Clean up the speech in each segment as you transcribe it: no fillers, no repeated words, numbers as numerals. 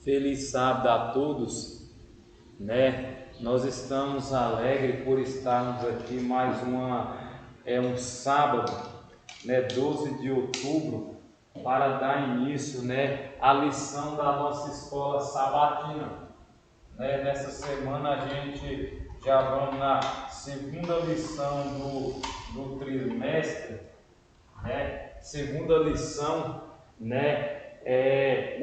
Feliz sábado a todos, né? Nós estamos alegres por estarmos aqui mais um sábado, né? 12 de outubro, para dar início, né? À lição da nossa escola sabatina, né? Nessa semana a gente já vamos na segunda lição do trimestre, né? Segunda lição, né?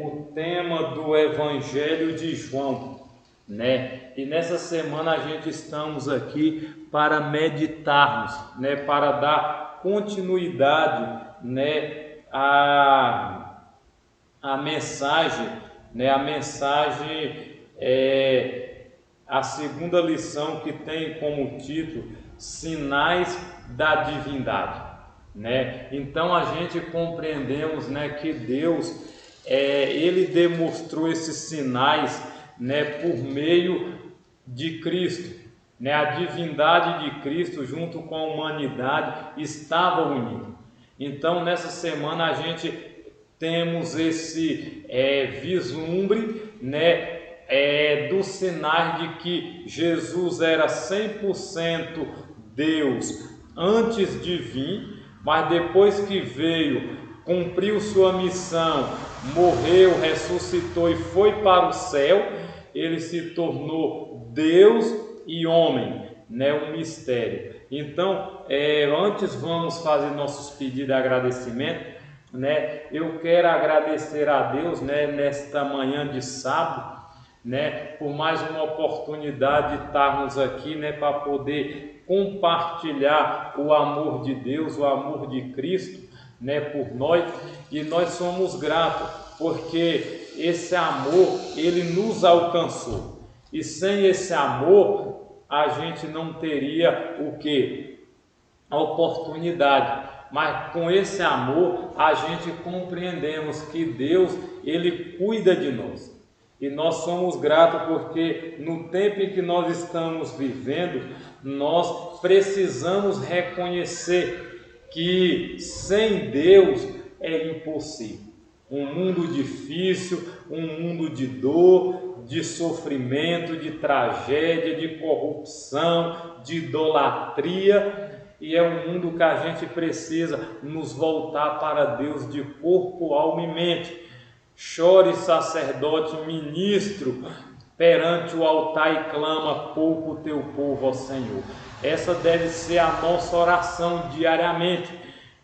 O tema do Evangelho de João, né? E nessa semana a gente estamos aqui para meditarmos, né? Para dar continuidade, né? A mensagem, né? A segunda lição, que tem como título Sinais da Divindade, né? Então a gente compreendemos, né, que Deus ele demonstrou esses sinais, né, por meio de Cristo, né? A divindade de Cristo junto com a humanidade estava unida. Então nessa semana a gente temos esse vislumbre, né, dos sinais de que Jesus era 100% Deus antes de vir, mas depois que veio, cumpriu sua missão, morreu, ressuscitou e foi para o céu, ele se tornou Deus e homem, né? Um mistério. Então, antes vamos fazer nossos pedidos de agradecimento, né? Eu quero agradecer a Deus, né, nesta manhã de sábado, né, por mais uma oportunidade de estarmos aqui, né, para poder compartilhar o amor de Deus, o amor de Cristo, né, por nós. E nós somos gratos porque esse amor ele nos alcançou, e sem esse amor a gente não teria o que? A oportunidade. Mas com esse amor a gente compreendemos que Deus ele cuida de nós. E nós somos gratos porque no tempo em que nós estamos vivendo, nós precisamos reconhecer que sem Deus é impossível. Um mundo difícil, um mundo de dor, de sofrimento, de tragédia, de corrupção, de idolatria. E é um mundo que a gente precisa nos voltar para Deus de corpo, alma e mente. Chore, sacerdote, ministro, perante o altar e clama: poupa o teu povo, ó Senhor. Essa deve ser a nossa oração diariamente,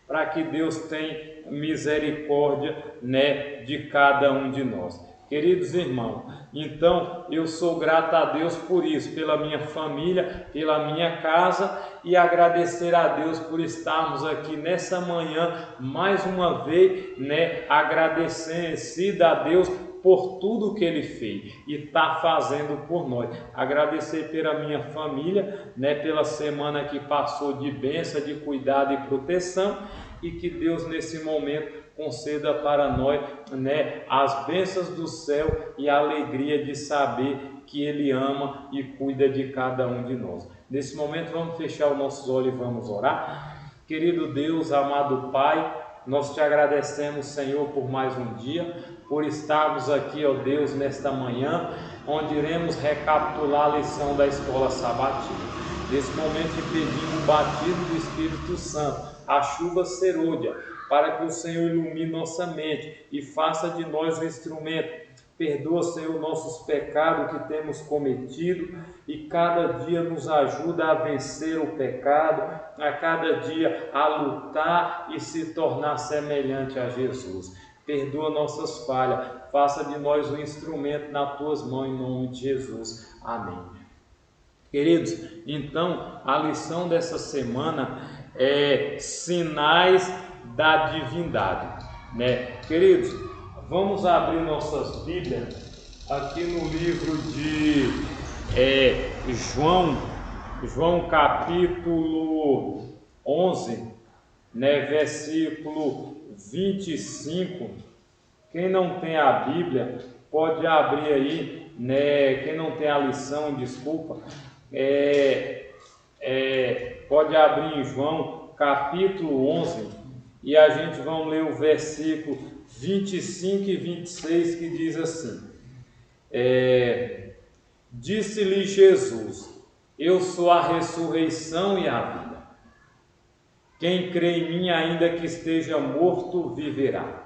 para que Deus tenha misericórdia, né, de cada um de nós. Queridos irmãos, então eu sou grato a Deus por isso, pela minha família, pela minha casa, e agradecer a Deus por estarmos aqui nessa manhã mais uma vez, né, agradecendo a Deus por tudo que Ele fez e está fazendo por nós. Agradecer pela minha família, né, pela semana que passou de bênção, de cuidado e proteção, e que Deus nesse momento conceda para nós, né, as bênçãos do céu e a alegria de saber que Ele ama e cuida de cada um de nós. Nesse momento vamos fechar os nossos olhos e vamos orar. Querido Deus, amado Pai, nós te agradecemos, Senhor, por mais um dia, por estarmos aqui, ó Deus, nesta manhã, onde iremos recapitular a lição da escola sabatina. Nesse momento pedimos o batismo do Espírito Santo, a chuva serôdia, para que o Senhor ilumine nossa mente e faça de nós um instrumento. Perdoa, Senhor, nossos pecados que temos cometido, e cada dia nos ajuda a vencer o pecado, a cada dia a lutar e se tornar semelhante a Jesus. Perdoa nossas falhas, faça de nós um instrumento nas tuas mãos, em nome de Jesus. Amém. Queridos, então a lição dessa semana é sinais da divindade, né? Queridos, vamos abrir nossas Bíblias aqui no livro de João capítulo 11, né, versículo 25. Quem não tem a Bíblia pode abrir aí, né? Quem não tem a lição, desculpa, pode abrir em João capítulo 11, e a gente vai ler o versículo 25 e 26, que diz assim: Disse-lhe Jesus: eu sou a ressurreição e a vida. Quem crê em mim, ainda que esteja morto, viverá.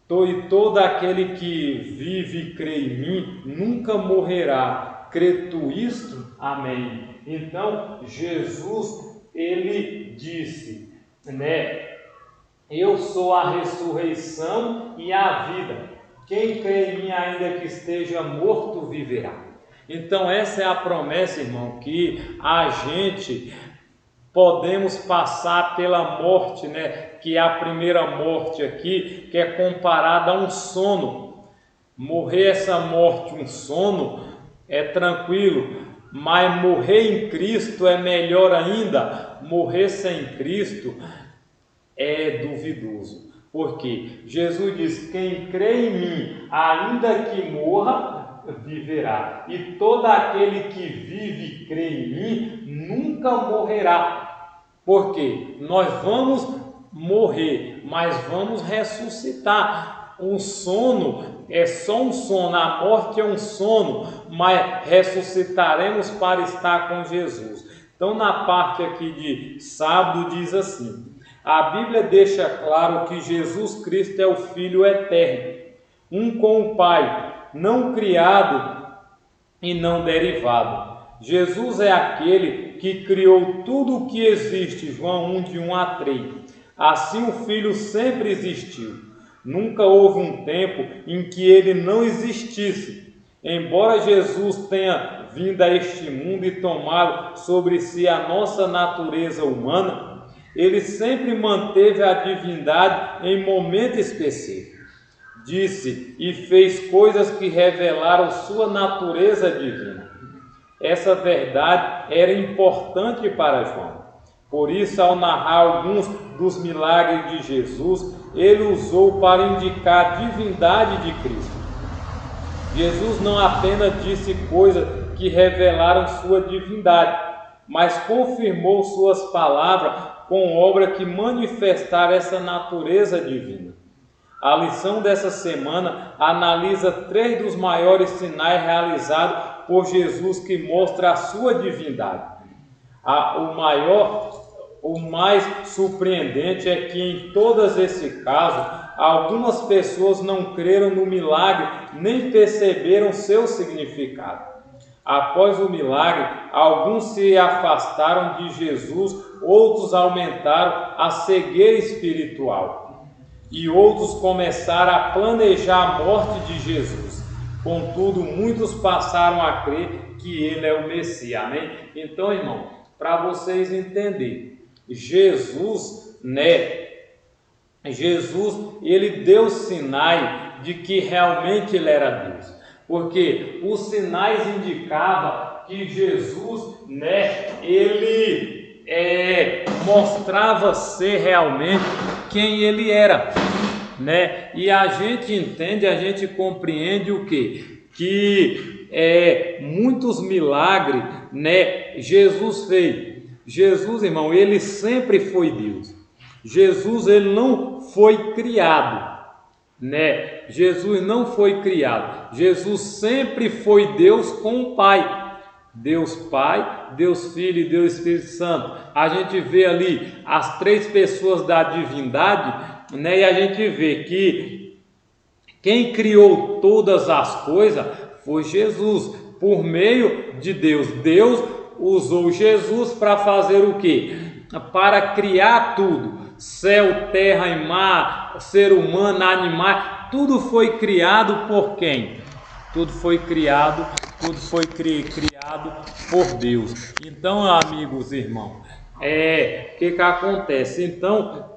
E todo aquele que vive e crê em mim nunca morrerá. Crê tu isto? Amém. Então, Jesus, ele disse, eu sou a ressurreição e a vida. Quem crê em mim, ainda que esteja morto, viverá. Então, essa é a promessa, irmão, que a gente podemos passar pela morte, que é a primeira morte aqui, que é comparada a um sono. Morrer essa morte, um sono, é tranquilo, mas morrer em Cristo é melhor ainda. Morrer sem Cristo é duvidoso. Porque Jesus diz: quem crê em mim, ainda que morra, viverá. E todo aquele que vive e crê em mim, nunca morrerá. Porque nós vamos morrer, mas vamos ressuscitar. Um sono é só um sono, a morte é um sono, mas ressuscitaremos para estar com Jesus. Então, na parte aqui de sábado, diz assim: a Bíblia deixa claro que Jesus Cristo é o Filho eterno, um com o Pai, não criado e não derivado. Jesus é aquele que criou tudo o que existe, João 1, de 1 a 3. Assim o Filho sempre existiu. Nunca houve um tempo em que ele não existisse. Embora Jesus tenha vindo a este mundo e tomado sobre si a nossa natureza humana, ele sempre manteve a divindade em momento específico. Disse e fez coisas que revelaram sua natureza divina. Essa verdade era importante para João. Por isso, ao narrar alguns dos milagres de Jesus, ele usou para indicar a divindade de Cristo. Jesus não apenas disse coisas que revelaram sua divindade, mas confirmou suas palavras com obras que manifestaram essa natureza divina. A lição dessa semana analisa 3 dos maiores sinais realizados por Jesus que mostram a sua divindade. O mais surpreendente é que em todos esses casos, algumas pessoas não creram no milagre nem perceberam seu significado. Após o milagre, alguns se afastaram de Jesus, outros aumentaram a cegueira espiritual e outros começaram a planejar a morte de Jesus. Contudo, muitos passaram a crer que ele é o Messias. Amém? Então, irmão, para vocês entenderem, Jesus, ele deu sinais de que realmente ele era Deus, porque os sinais indicavam que Jesus, ele mostrava ser realmente quem ele era, E a gente entende, a gente compreende o quê? Que muitos milagres, Jesus fez. Jesus, irmão, ele sempre foi Deus. Jesus, ele não foi criado, Jesus não foi criado. Jesus sempre foi Deus com o Pai. Deus Pai, Deus Filho e Deus Espírito Santo. A gente vê ali as 3 pessoas da divindade, e a gente vê que quem criou todas as coisas foi Jesus, por meio de Deus. Deus usou Jesus para fazer o quê? Para criar tudo. Céu, terra e mar, ser humano, animais, tudo foi criado por quem? Tudo foi criado por Deus. Então, amigos, irmãos, o que acontece? Então,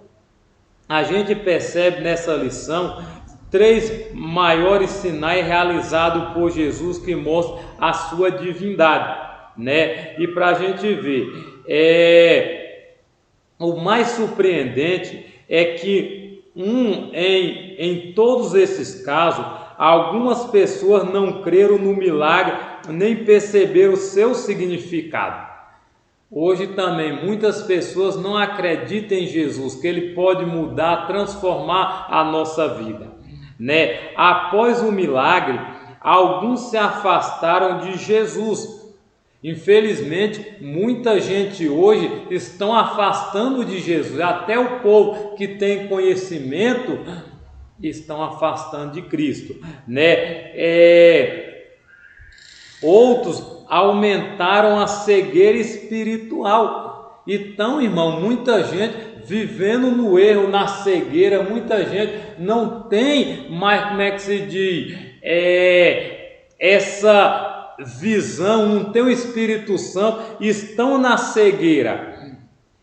a gente percebe nessa lição 3 maiores sinais realizados por Jesus que mostram a sua divindade, E para a gente ver, o mais surpreendente é que em todos esses casos, algumas pessoas não creram no milagre nem perceberam o seu significado. Hoje também muitas pessoas não acreditam em Jesus, que ele pode mudar, transformar a nossa vida, Após o milagre, alguns se afastaram de Jesus. Infelizmente, muita gente hoje estão afastando de Jesus. Até o povo que tem conhecimento estão afastando de Cristo, né? Outros aumentaram a cegueira espiritual. Então, irmão, muita gente vivendo no erro, na cegueira, muita gente não tem mais, como é que se diz, essa visão, não tem o Espírito Santo, estão na cegueira.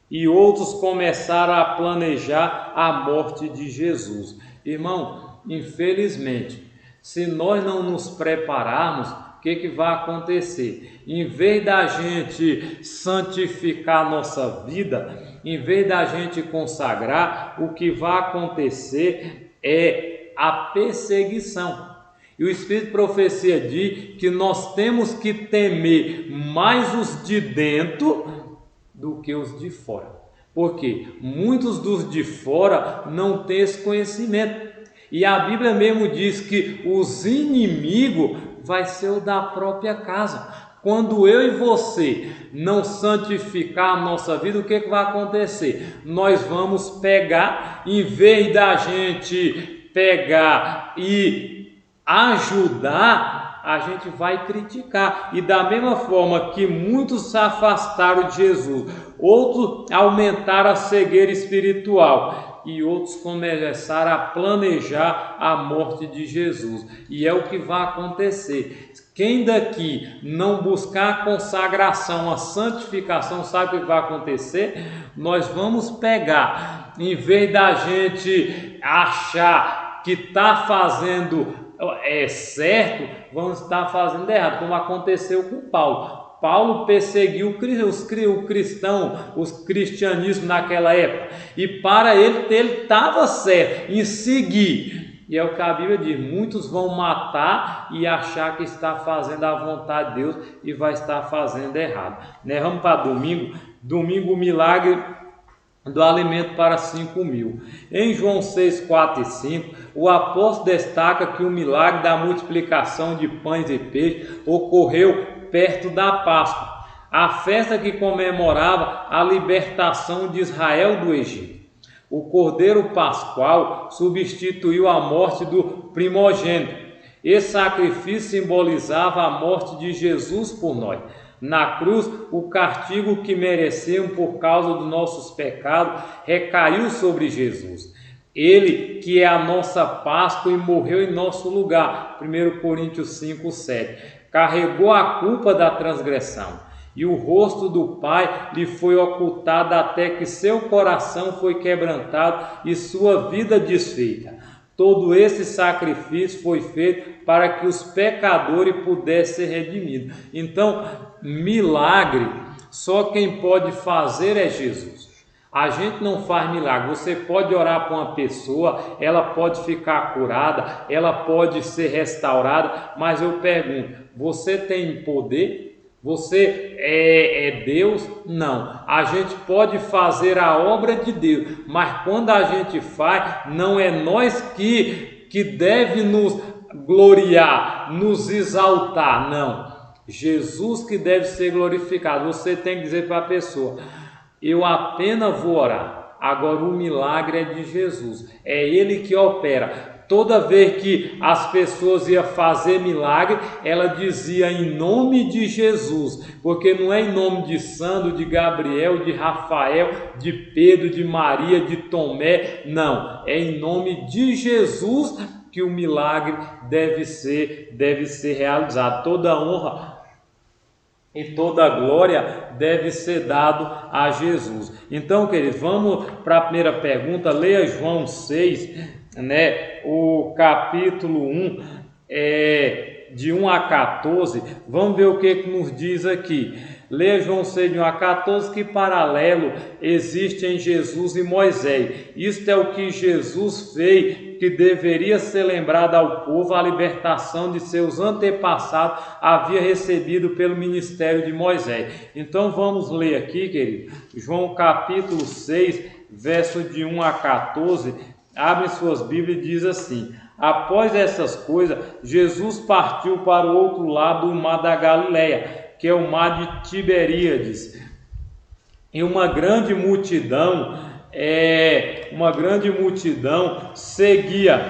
E outros começaram a planejar a morte de Jesus. Irmão, infelizmente, se nós não nos prepararmos, o que vai acontecer? Em vez da gente santificar a nossa vida, em vez da gente consagrar, o que vai acontecer é a perseguição. E o Espírito de Profecia diz que nós temos que temer mais os de dentro do que os de fora. Porque muitos dos de fora não têm esse conhecimento. E a Bíblia mesmo diz que os inimigos vai ser o da própria casa. Quando eu e você não santificar a nossa vida, o que vai acontecer? Nós vamos pegar, em vez da gente pegar e ajudar, a gente vai criticar. E da mesma forma que muitos se afastaram de Jesus, outros aumentaram a cegueira espiritual e outros começaram a planejar a morte de Jesus. E é o que vai acontecer. Quem daqui não buscar a consagração, a santificação, sabe o que vai acontecer? Nós vamos pegar, em vez da gente achar que está fazendo certo, vamos estar fazendo errado, como aconteceu com Paulo. Paulo perseguiu o cristão, os cristianismo naquela época, e para ele estava certo em seguir. E é o que a Bíblia diz: muitos vão matar e achar que está fazendo a vontade de Deus e vai estar fazendo errado. Né? Vamos para domingo. Domingo, o milagre do alimento para 5.000. Em João 6, 4 e 5, o apóstolo destaca que o milagre da multiplicação de pães e peixes ocorreu perto da Páscoa, a festa que comemorava a libertação de Israel do Egito. O cordeiro pascual substituiu a morte do primogênito. Esse sacrifício simbolizava a morte de Jesus por nós. Na cruz, o castigo que merecemos por causa dos nossos pecados recaiu sobre Jesus. Ele que é a nossa Páscoa e morreu em nosso lugar. 1 Coríntios 5, 7. Carregou a culpa da transgressão, e o rosto do Pai lhe foi ocultado até que seu coração foi quebrantado e sua vida desfeita. Todo esse sacrifício foi feito para que os pecadores pudessem ser redimidos. Então, milagre, só quem pode fazer é Jesus. A gente não faz milagre. Você pode orar para uma pessoa, ela pode ficar curada, ela pode ser restaurada, mas eu pergunto, você tem poder? Você é Deus? Não. A gente pode fazer a obra de Deus, mas quando a gente faz, não é nós que deve nos gloriar, nos exaltar, não. Jesus que deve ser glorificado. Você tem que dizer para a pessoa: eu apenas vou orar. Agora o milagre é de Jesus. É Ele que opera. Toda vez que as pessoas iam fazer milagre, ela dizia em nome de Jesus. Porque não é em nome de Sandro, de Gabriel, de Rafael, de Pedro, de Maria, de Tomé. Não. É em nome de Jesus que o milagre deve ser realizado. Toda honra e toda glória deve ser dado a Jesus. Então, queridos, vamos para a primeira pergunta. Leia João 6, o capítulo 1, de 1 a 14. Vamos ver o que nos diz aqui. Leia João 6, de 1 a 14, que paralelo existe em Jesus e Moisés. Isto é o que Jesus fez, que deveria ser lembrado ao povo, a libertação de seus antepassados havia recebido pelo ministério de Moisés. Então vamos ler aqui, querido, João capítulo 6, verso de 1 a 14, abre suas Bíblias e diz assim: Após essas coisas, Jesus partiu para o outro lado do mar da Galileia, que é o mar de Tiberíades. E uma grande multidão seguia,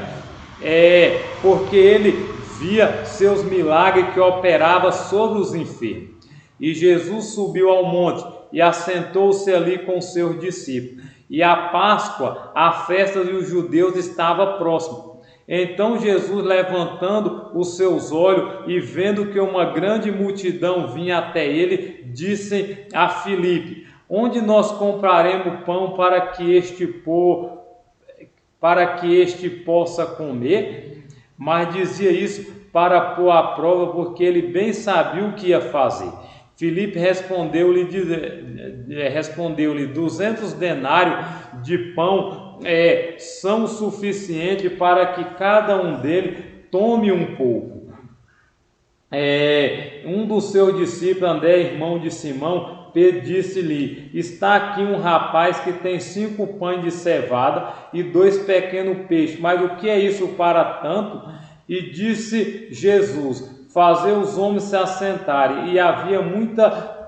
porque ele via seus milagres que operava sobre os enfermos. E Jesus subiu ao monte e assentou-se ali com seus discípulos. E a Páscoa, a festa dos judeus, estava próxima. Então Jesus, levantando os seus olhos e vendo que uma grande multidão vinha até ele, disse a Filipe: onde nós compraremos pão para que este possa comer? Mas dizia isso para pôr à prova, porque ele bem sabia o que ia fazer. Filipe respondeu-lhe 200 denários de pão são suficientes para que cada um deles tome um pouco. Um dos seus discípulos, André, irmão de Simão, disse-lhe: está aqui um rapaz que tem 5 pães de cevada e 2 pequenos peixes, mas o que é isso para tanto? E disse Jesus: fazer os homens se assentarem. E havia muita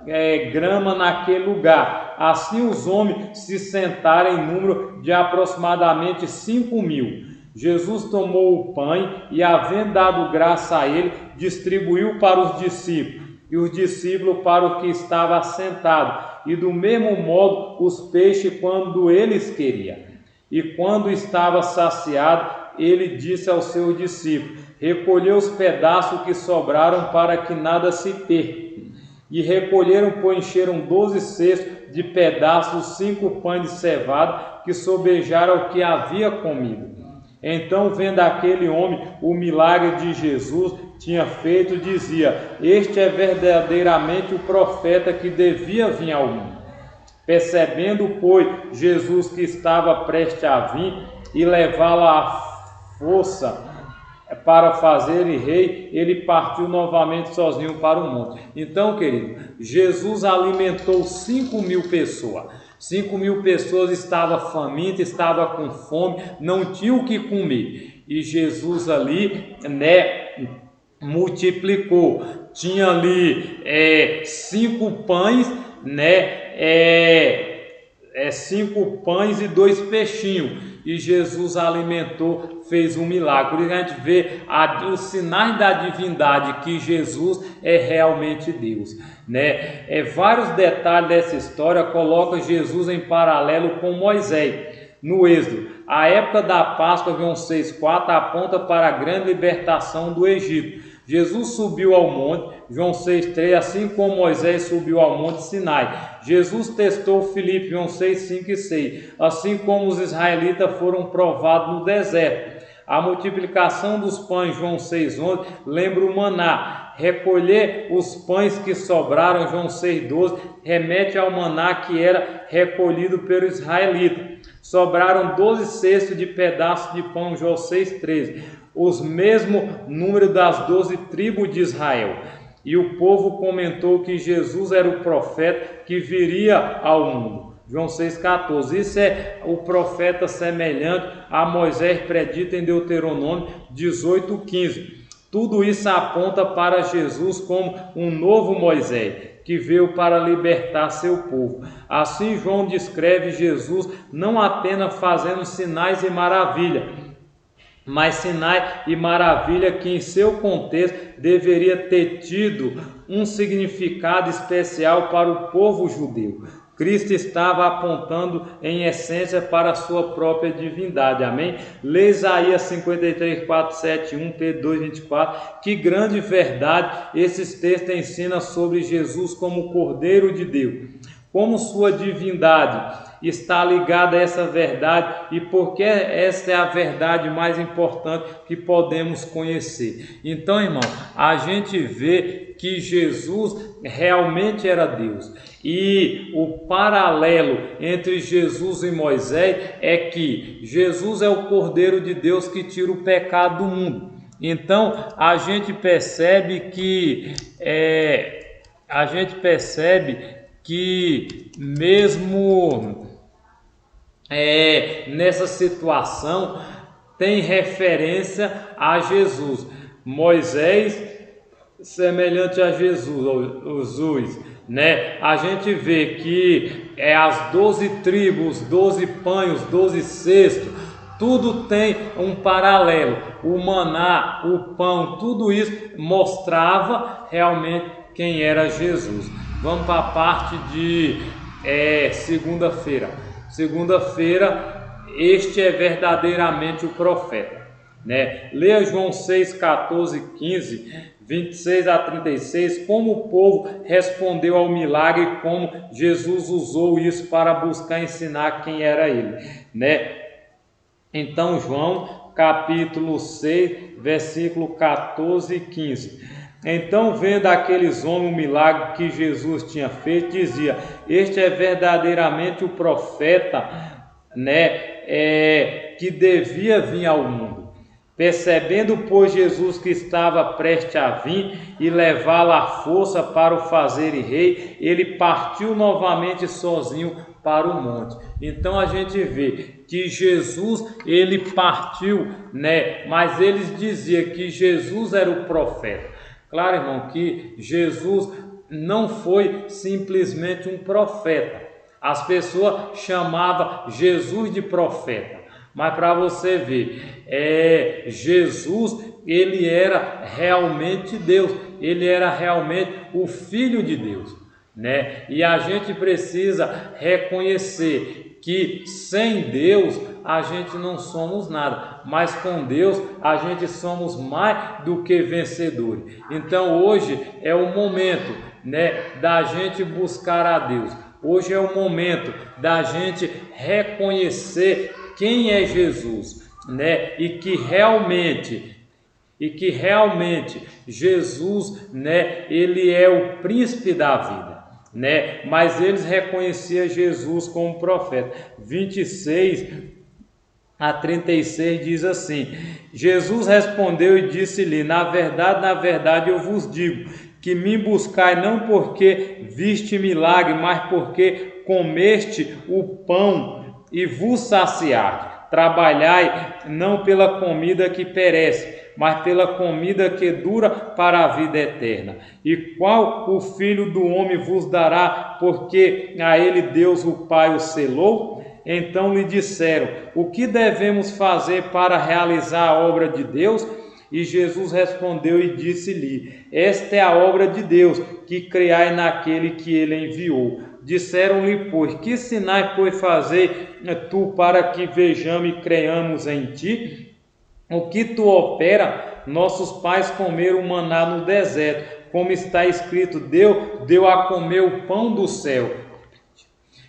grama naquele lugar. Assim os homens se sentaram em número de aproximadamente 5.000. Jesus tomou o pão e, havendo dado graça a ele, distribuiu para os discípulos, e os discípulos para o que estava assentado, e do mesmo modo os peixes quando eles queriam. E quando estava saciado, ele disse aos seus discípulos: recolheu os pedaços que sobraram para que nada se perca. E recolheram, pois encheram 12 cestos de pedaços, 5 pães de cevada, que sobejaram o que havia comido. Então, vendo aquele homem o milagre de Jesus tinha feito, dizia: este é verdadeiramente o profeta que devia vir ao mundo. Percebendo, pois, Jesus que estava prestes a vir e levá-lo à força para fazer ele rei, ele partiu novamente sozinho para o monte. Então, querido, Jesus alimentou 5.000 pessoas. 5.000 pessoas estavam famintas, estavam com fome, não tinham o que comer. E Jesus ali, multiplicou. Tinha ali 5 pães, 5 pães e 2 peixinhos. E Jesus alimentou, fez um milagre. Por isso a gente vê os sinais da divindade, que Jesus é realmente Deus, vários detalhes dessa história colocam Jesus em paralelo com Moisés. No Êxodo, a época da Páscoa, João 6,4, aponta para a grande libertação do Egito. Jesus subiu ao monte, João 6,3, assim como Moisés subiu ao monte Sinai. Jesus testou Filipe, João 6,5 e 6, assim como os israelitas foram provados no deserto. A multiplicação dos pães, João 6,11, lembra o maná. Recolher os pães que sobraram, João 6,12, remete ao maná que era recolhido pelo israelita. Sobraram 12 cestos de pedaços de pão, João 6,13, os mesmos número das 12 tribos de Israel. E o povo comentou que Jesus era o profeta que viria ao mundo. João 6,14. Isso é o profeta semelhante a Moisés predito em Deuteronômio 18,15. Tudo isso aponta para Jesus como um novo Moisés, que veio para libertar seu povo. Assim João descreve Jesus não apenas fazendo sinais e maravilhas, mas sinais e maravilha que em seu contexto deveria ter tido um significado especial para o povo judeu. Cristo estava apontando em essência para a sua própria divindade, amém? Lê Isaías 53, 4, 7, 1, Pedro 2, 24, que grande verdade esses textos ensinam sobre Jesus como Cordeiro de Deus, como sua divindade está ligada a essa verdade e porque essa é a verdade mais importante que podemos conhecer. Então, irmão, a gente vê que Jesus realmente era Deus. E o paralelo entre Jesus e Moisés é que Jesus é o Cordeiro de Deus que tira o pecado do mundo. Então, a gente percebe que mesmo nessa situação tem referência a Jesus. Moisés, semelhante a Jesus, né? A gente vê que as 12 tribos, 12 pães, 12 cestos, tudo tem um paralelo. O maná, o pão, tudo isso mostrava realmente quem era Jesus. Vamos para a parte de segunda-feira. Segunda-feira, este é verdadeiramente o profeta, né? Leia João 6, 14, 15, 26 a 36, como o povo respondeu ao milagre e como Jesus usou isso para buscar ensinar quem era ele, né? Então, João capítulo 6, versículo 14 e 15. Então, vendo aqueles homens o milagre que Jesus tinha feito, dizia: este é verdadeiramente o profeta, né, que devia vir ao mundo. Percebendo, pois, Jesus que estava prestes a vir e levá-lo à força para o fazer rei, ele partiu novamente sozinho para o monte. Então a gente vê que Jesus, ele partiu, né? Mas eles diziam que Jesus era o profeta. Claro, irmão, que Jesus não foi simplesmente um profeta. As pessoas chamavam Jesus de profeta. Mas para você ver, Jesus, ele era realmente Deus. Ele era realmente o Filho de Deus, né? E a gente precisa reconhecer que sem Deus a gente não somos nada, mas com Deus a gente somos mais do que vencedores. Então hoje é o momento, né, da gente buscar a Deus. Hoje é o momento da gente reconhecer quem é Jesus, né? E que realmente Jesus, né, ele é o príncipe da vida, né? Mas eles reconheciam Jesus como profeta. 26 a 36 diz assim: Jesus respondeu e disse-lhe: na verdade eu vos digo que me buscai não porque viste milagre, mas porque comeste o pão e vos saciarde. Trabalhai não pela comida que perece, mas pela comida que dura para a vida eterna. E qual o Filho do Homem vos dará, porque a ele Deus o Pai o selou? Então lhe disseram: o que devemos fazer para realizar a obra de Deus? E Jesus respondeu e disse-lhe: esta é a obra de Deus, que creiai naquele que ele enviou. Disseram-lhe, pois, que sinais, pois, fazer tu para que vejamos e creiamos em ti? O que tu opera? Nossos pais comeram maná no deserto, como está escrito: deu a comer o pão do céu.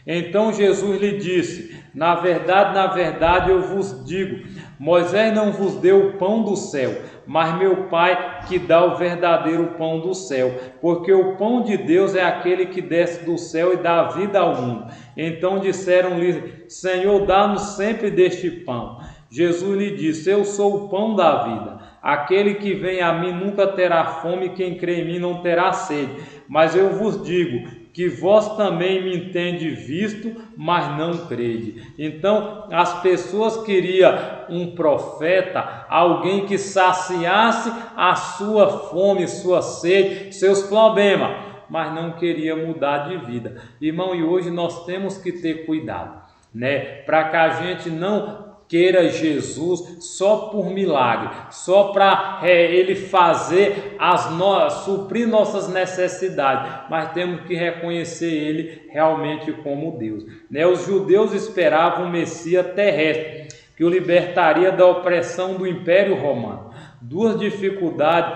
Então Jesus lhe disse: na verdade eu vos digo, Moisés não vos deu o pão do céu, mas meu Pai que dá o verdadeiro pão do céu, porque o pão de Deus é aquele que desce do céu e dá vida ao mundo. Então disseram-lhe: Senhor, dá-nos sempre deste pão. Jesus lhe disse: eu sou o pão da vida. Aquele que vem a mim nunca terá fome, quem crê em mim não terá sede. Mas eu vos digo que vós também me tendes visto, mas não crede. Então, as pessoas queriam um profeta, alguém que saciasse a sua fome, sua sede, seus problemas, mas não queria mudar de vida. Irmão, e hoje nós temos que ter cuidado, né? Para que a gente não queira Jesus só por milagre, só para ele fazer suprir nossas necessidades, mas temos que reconhecer ele realmente como Deus, né? Os judeus esperavam um Messias terrestre que o libertaria da opressão do Império Romano. Duas dificuldades: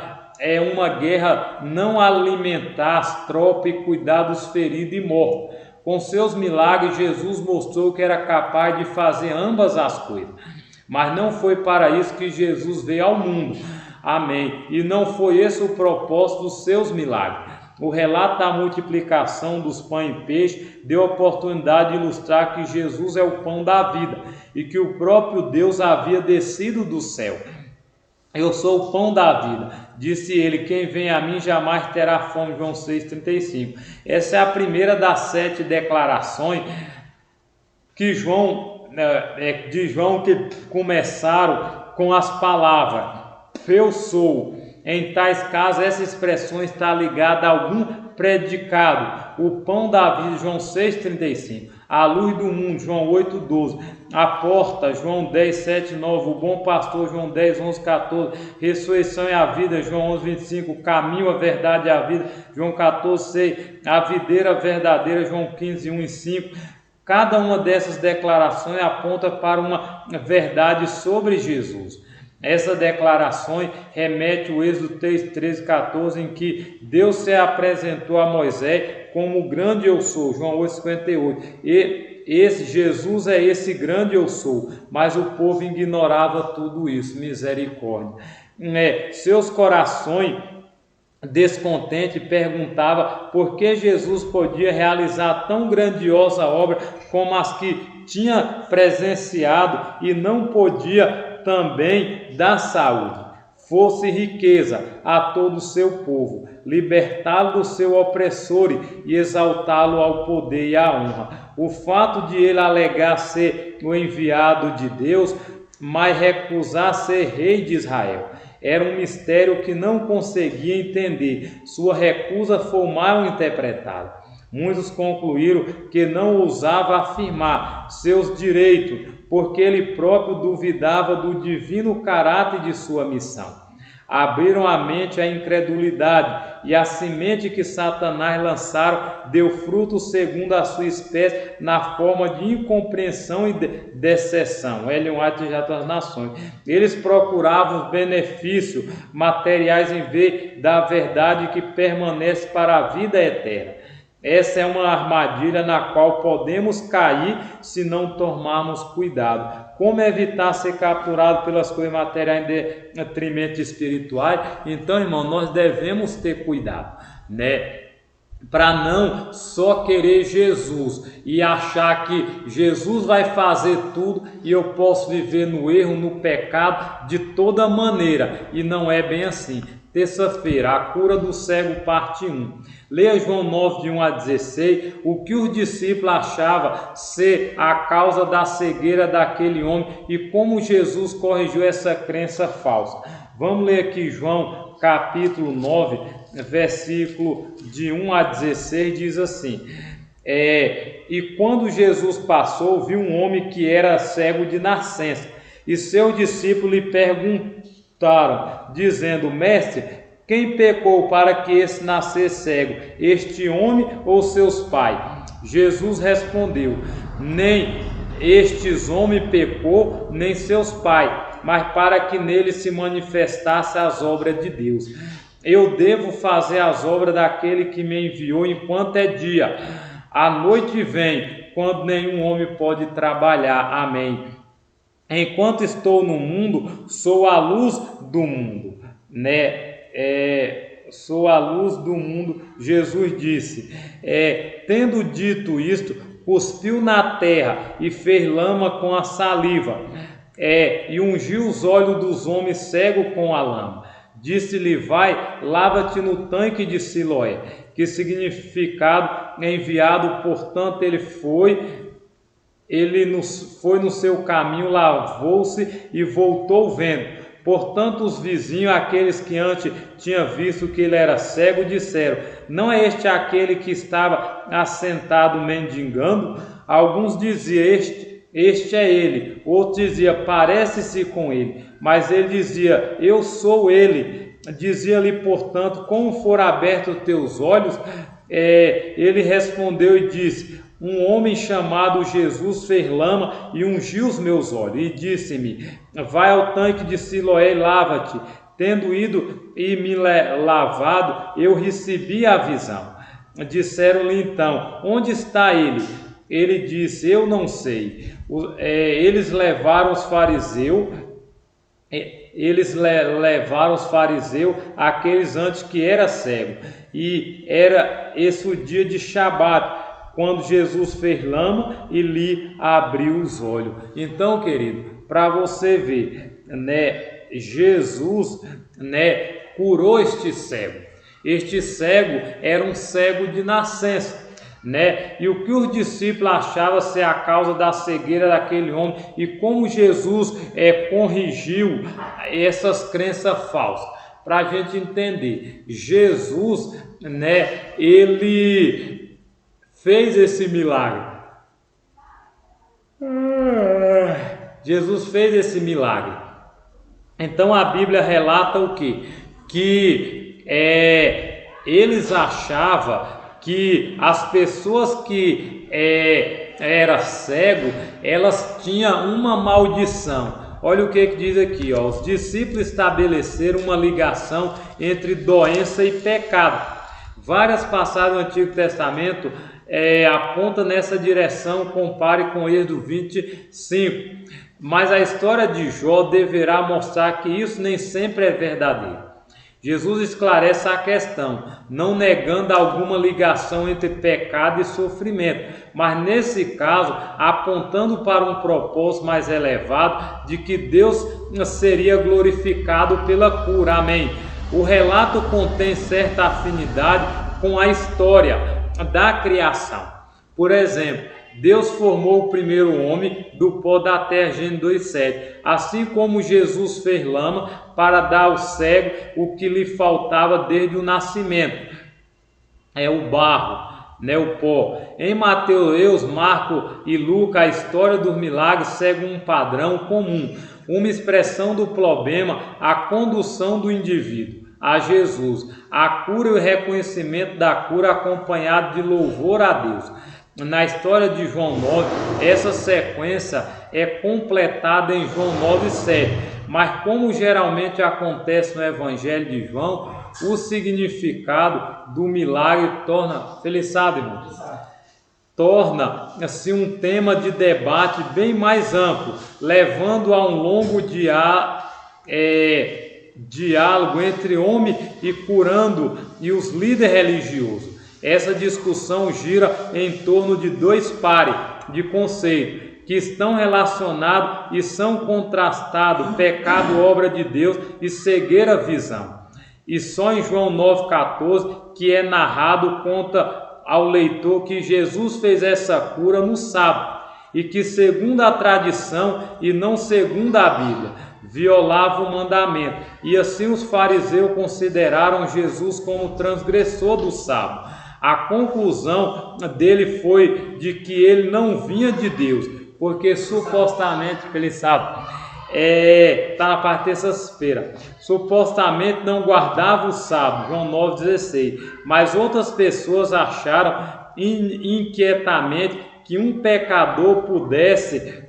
uma guerra, não alimentar as tropas e cuidar dos feridos e mortos. Com seus milagres, Jesus mostrou que era capaz de fazer ambas as coisas. Mas não foi para isso que Jesus veio ao mundo. Amém. E não foi esse o propósito dos seus milagres. O relato da multiplicação dos pães e peixes deu a oportunidade de ilustrar que Jesus é o pão da vida e que o próprio Deus havia descido do céu. Eu sou o pão da vida, disse ele: quem vem a mim jamais terá fome. João 6,35. Essa é a primeira das 7 declarações que João que começaram com as palavras eu sou. Em tais casos, essa expressão está ligada a algum predicado. O pão da vida, João 6,35. A luz do mundo, João 8,12. A porta, João 10, 7, 9. O bom pastor, João 10, 11, 14. Ressurreição e a vida, João 11, 25. O caminho, a verdade e a vida, João 14, 6. A videira verdadeira, João 15, 1 e 5. Cada uma dessas declarações aponta para uma verdade sobre Jesus. Essa declaração remete ao Êxodo 3, 13, 14, em que Deus se apresentou a Moisés como o grande eu sou, João 8, 58. E esse Jesus é esse grande eu sou, mas o povo ignorava tudo isso, misericórdia. Seus corações descontentes perguntavam por que Jesus podia realizar tão grandiosa obra como as que tinha presenciado e não podia também dar saúde, fosse riqueza a todo o seu povo, libertá-lo do seu opressor e exaltá-lo ao poder e à honra. O fato de ele alegar ser o enviado de Deus, mas recusar ser rei de Israel, era um mistério que não conseguia entender. Sua recusa foi mal interpretada. Muitos concluíram que não ousava afirmar seus direitos, porque ele próprio duvidava do divino caráter de sua missão. Abriram a mente à incredulidade, e a semente que Satanás lançaram deu fruto segundo a sua espécie, na forma de incompreensão e decepção. Ellen White das Nações. Eles procuravam os benefícios materiais em vez da verdade que permanece para a vida eterna. Essa é uma armadilha na qual podemos cair se não tomarmos cuidado. Como evitar ser capturado pelas coisas materiais em detrimento espirituais? Então, irmão, nós devemos ter cuidado, para não só querer Jesus e achar que Jesus vai fazer tudo e eu posso viver no erro, no pecado de toda maneira. E não é bem assim. Terça-feira, a cura do cego, parte 1. Leia João 9, de 1 a 16, o que os discípulos achavam ser a causa da cegueira daquele homem e como Jesus corrigiu essa crença falsa. Vamos ler aqui João capítulo 9, versículo de 1 a 16, diz assim: E quando Jesus passou, viu um homem que era cego de nascença, e seus discípulos lhe perguntaram, dizendo: Mestre, quem pecou para que esse nascesse cego, este homem ou seus pais? Jesus respondeu: Nem estes homens pecou, nem seus pais, mas para que nele se manifestasse as obras de Deus. Eu devo fazer as obras daquele que me enviou enquanto é dia. A noite vem, quando nenhum homem pode trabalhar. Amém. Enquanto estou no mundo, sou a luz do mundo, sou a luz do mundo, Jesus disse. Tendo dito isto, cuspiu na terra e fez lama com a saliva, e ungiu os olhos dos homens cegos com a lama. Disse-lhe: vai, lava-te no tanque de Siloé, que significado enviado. Portanto, ele foi no seu caminho, lavou-se e voltou vendo. Portanto, os vizinhos, aqueles que antes tinham visto que ele era cego, disseram: não é este aquele que estava assentado mendigando? Alguns diziam: este é ele. Outros diziam: parece-se com ele. Mas ele dizia: eu sou ele. Dizia-lhe, portanto: como foram abertos os teus olhos? Ele respondeu e disse: um homem chamado Jesus fez lama e ungiu os meus olhos, e disse-me: vai ao tanque de Siloé e lava-te. Tendo ido e me lavado, eu recebi a visão. Disseram-lhe então: onde está ele? Ele disse: eu não sei. Eles levaram os fariseus, aqueles antes que era cego, e era esse o dia de Shabat, quando Jesus fez lama e lhe abriu os olhos. Então, querido, para você ver, Jesus, curou este cego. Este cego era um cego de nascença. né? E o que os discípulos achavam ser a causa da cegueira daquele homem e como Jesus corrigiu essas crenças falsas. Para a gente entender, Jesus, né? Ele fez esse milagre. Jesus fez esse milagre. Então a Bíblia relata o quê? Que eles achavam que as pessoas que eram cegos, elas tinham uma maldição. Olha o que diz aqui, ó. Os discípulos estabeleceram uma ligação entre doença e pecado. Várias passagens do Antigo Testamento apontam nessa direção, compare com Êxodo 25. Mas a história de Jó deverá mostrar que isso nem sempre é verdadeiro. Jesus esclarece a questão, não negando alguma ligação entre pecado e sofrimento, mas nesse caso apontando para um propósito mais elevado de que Deus seria glorificado pela cura. Amém. O relato contém certa afinidade com a história da criação. Por exemplo, Deus formou o primeiro homem do pó da terra, Gênesis 2:7. Assim como Jesus fez lama para dar ao cego o que lhe faltava desde o nascimento. O barro, né, o pó. Em Mateus, Marcos e Lucas, a história dos milagres segue um padrão comum, uma expressão do problema, a condução do indivíduo a Jesus, a cura e o reconhecimento da cura acompanhado de louvor a Deus. Na história de João 9, essa sequência é completada em João 9:7, mas como geralmente acontece no Evangelho de João, o significado do milagre torna-se um tema de debate bem mais amplo, levando a um longo diálogo entre homem e curando e os líderes religiosos. Essa discussão gira em torno de dois pares de conceitos que estão relacionados e são contrastados: pecado, obra de Deus, e cegueira, visão. E só em João 9,14 que é narrado, conta ao leitor que Jesus fez essa cura no sábado e que, segundo a tradição e não segundo a Bíblia, violava o mandamento. E assim os fariseus consideraram Jesus como transgressor do sábado. A conclusão dele foi de que ele não vinha de Deus, porque supostamente, ele sabe, está na parte terça-feira, supostamente não guardava o sábado, João 9,16, mas outras pessoas acharam inquietamente que um pecador pudesse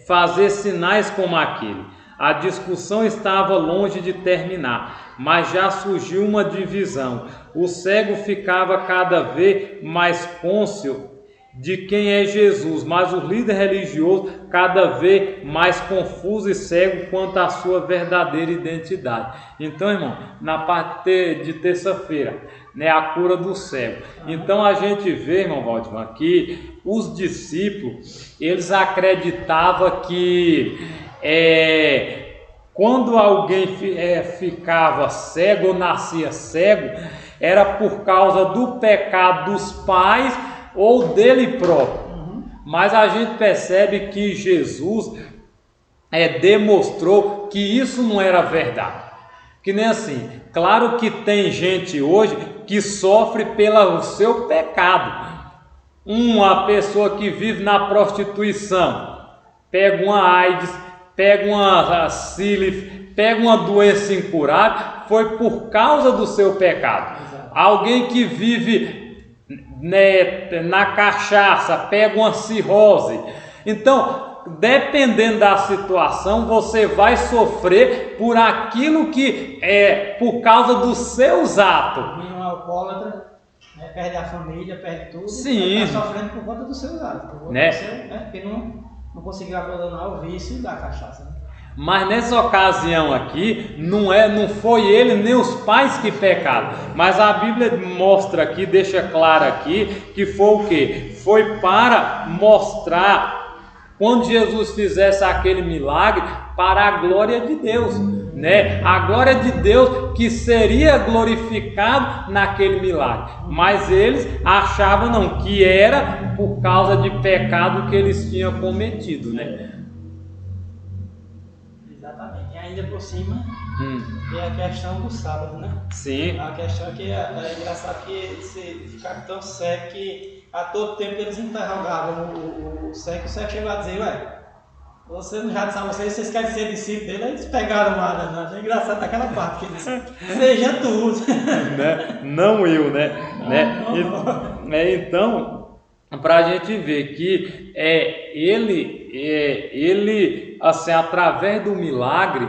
fazer sinais como aquele. A discussão estava longe de terminar, mas já surgiu uma divisão. O cego ficava cada vez mais cônscio de quem é Jesus, mas o líder religioso cada vez mais confuso e cego quanto à sua verdadeira identidade. Então, irmão, na parte de terça-feira, né, a cura do cego. Então a gente vê, irmão Valdemar, que os discípulos, eles acreditavam que quando alguém ficava cego ou nascia cego, era por causa do pecado dos pais ou dele próprio. Mas a gente percebe que Jesus demonstrou que isso não era verdade. Que nem assim, claro que tem gente hoje que sofre pelo seu pecado. Uma pessoa que vive na prostituição, pega uma AIDS, pega uma sífilis, pega uma doença incurável, foi por causa do seu pecado. Exato. Alguém que vive na cachaça, pega uma cirrose. Então, dependendo da situação, você vai sofrer por aquilo que é por causa dos seus atos. Um alcoólatra, perde a família, perde tudo. Sim. Está sofrendo por conta dos seus atos. Porque não conseguiu abandonar o vício da cachaça. Né? Mas nessa ocasião aqui, não foi ele nem os pais que pecaram. Mas a Bíblia mostra aqui, deixa claro aqui, que foi o quê? Foi para mostrar, quando Jesus fizesse aquele milagre, para a glória de Deus. né? A glória de Deus que seria glorificado naquele milagre. Mas eles achavam não, que era por causa de pecado que eles tinham cometido, né? Exatamente. E ainda por cima tem a questão do sábado, né? Sim. A questão que é engraçado que eles ficaram tão cegos que a todo tempo eles interrogavam o cego. O cego chegou a dizer, ué, você não já sabe, vocês querem ser discípulos dele? Aí eles pegaram lá, é engraçado aquela parte que ele disse, seja tu. Né? Não eu, né? Então, para a gente ver que ele, assim, através do milagre,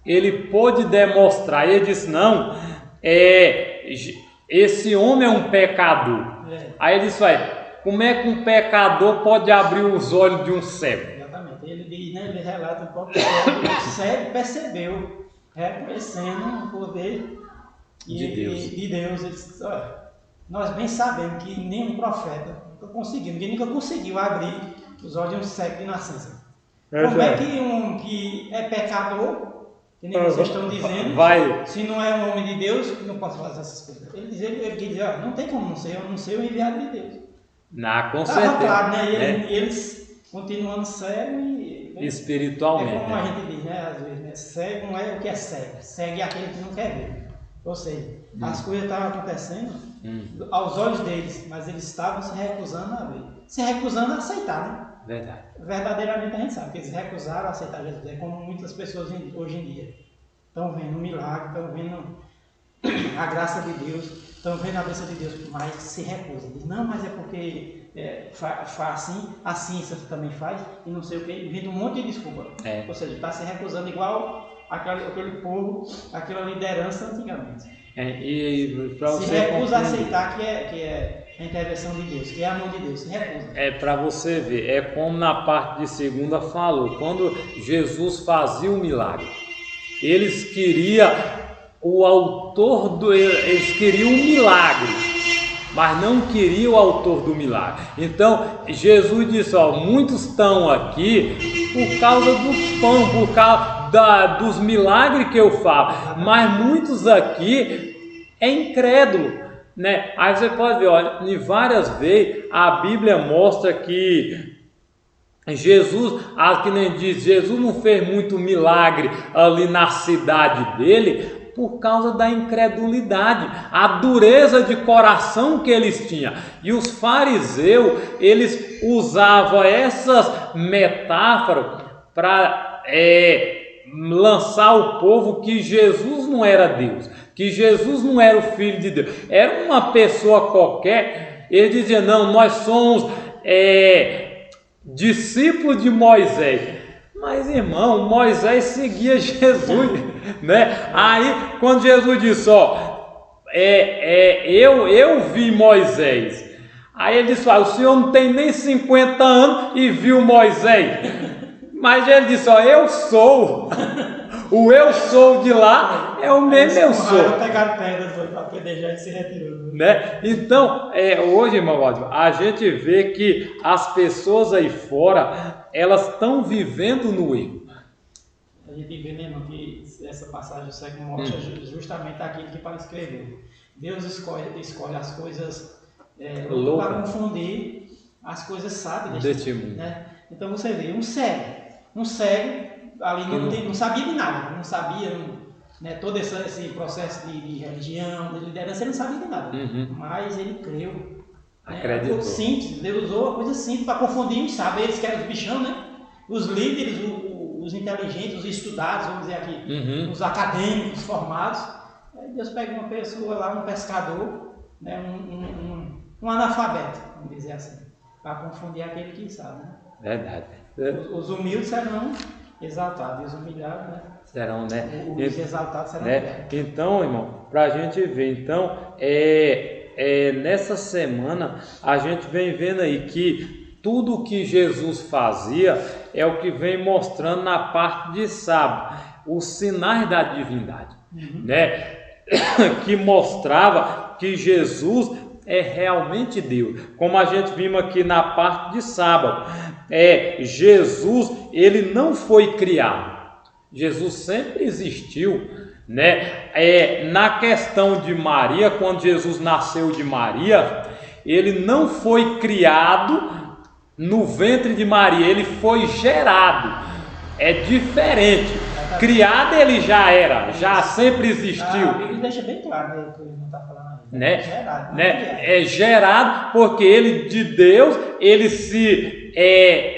ele pôde demonstrar, ele disse, não, esse homem é um pecador. Aí ele disse, como é que um pecador pode abrir os olhos de um cego? Exatamente, ele diz, né, ele relata um pouco que o cego percebeu, reconhecendo o poder de Deus. Ele disse, olha, nós bem sabemos que nenhum profeta ninguém nunca conseguiu abrir os olhos de um cego de nascença. Como é que um que é pecador, que nem vocês estão dizendo, se não é um homem de Deus, não pode fazer essas coisas? Ele diz, não tem como não ser, eu não sei o enviado de Deus. Com certeza. Claro, né? Eles continuando cego e... espiritualmente. É como a gente diz, né? Às vezes, né? Cego não é o que é cego. Cego é aquele que não quer ver. Ou seja, as coisas estavam acontecendo aos olhos deles, mas eles estavam se recusando a ver. Se recusando a aceitar, né? Verdade. Verdadeiramente a gente sabe que eles recusaram a aceitar Jesus. É como muitas pessoas hoje em dia estão vendo um milagre, estão vendo a graça de Deus, estão vendo a bênção de Deus, mas se recusam. Diz, não, mas é porque faz assim você também faz, e não sei o que, vindo um monte de desculpa. Ou seja, está se recusando igual aquele povo, aquela liderança antigamente. Se recusa a aceitar que é a intervenção de Deus, que é a mão de Deus, se recusa. Para você ver, como na parte de segunda falou, quando Jesus fazia o milagre, eles queriam eles queriam um milagre, mas não queriam o autor do milagre. Então Jesus disse, muitos estão aqui por causa do pão, por causa dos milagres que eu faço, mas muitos aqui é incrédulo, né? Aí você pode ver, olha, em várias vezes a Bíblia mostra que Jesus, que nem diz, Jesus não fez muito milagre ali na cidade dele por causa da incredulidade, a dureza de coração que eles tinham. E os fariseus, eles usavam essas metáforas para lançar o povo que Jesus não era Deus, que Jesus não era o Filho de Deus, era uma pessoa qualquer. Ele dizia, não, nós somos discípulos de Moisés. Mas irmão, Moisés seguia Jesus, né? Aí quando Jesus disse, eu vi Moisés. Aí ele disse, o senhor não tem nem 50 anos e viu Moisés. Mas ele disse, eu sou. O eu sou de lá é o mesmo eu sou. Pegaram pedra para poder já se retirou. Né? Então, hoje, irmão Walter, a gente vê que as pessoas aí fora, elas estão vivendo no erro. A gente vê, né, irmão, que essa passagem do século mostra justamente aquilo que Paulo escreveu. Deus escolhe as coisas para confundir as coisas sábias deste mundo. Né? Então você vê um cego ali não sabia de nada, não sabia, né, todo esse processo de religião, de liderança, ele não sabia de nada, mas ele creu. Acreditou. Simples, Deus usou uma coisa simples para confundir os sábios, eles que eram os bichão, né? Os líderes, os inteligentes, os estudados, vamos dizer aqui, os acadêmicos formados. Aí Deus pega uma pessoa lá, um pescador, né, um analfabeto, vamos dizer assim, para confundir aquele que sabe. Né? Verdade. Os humildes serão exaltados e os humilhados, né? Serão, né? Os exaltados serão humilhados. Então, irmão, para a gente ver, então, nessa semana a gente vem vendo aí que tudo o que Jesus fazia é o que vem mostrando na parte de sábado, os sinais da divindade, né? Que mostrava que Jesus é realmente Deus, como a gente vimos aqui na parte de sábado. Jesus, ele não foi criado. Jesus sempre existiu, né? Na questão de Maria, quando Jesus nasceu de Maria, ele não foi criado no ventre de Maria, ele foi gerado. É diferente. Criado ele já era, já sempre existiu. A Bíblia deixa bem claro, né, que ele não está falando aí. Né? É gerado, É gerado porque ele, de Deus, ele se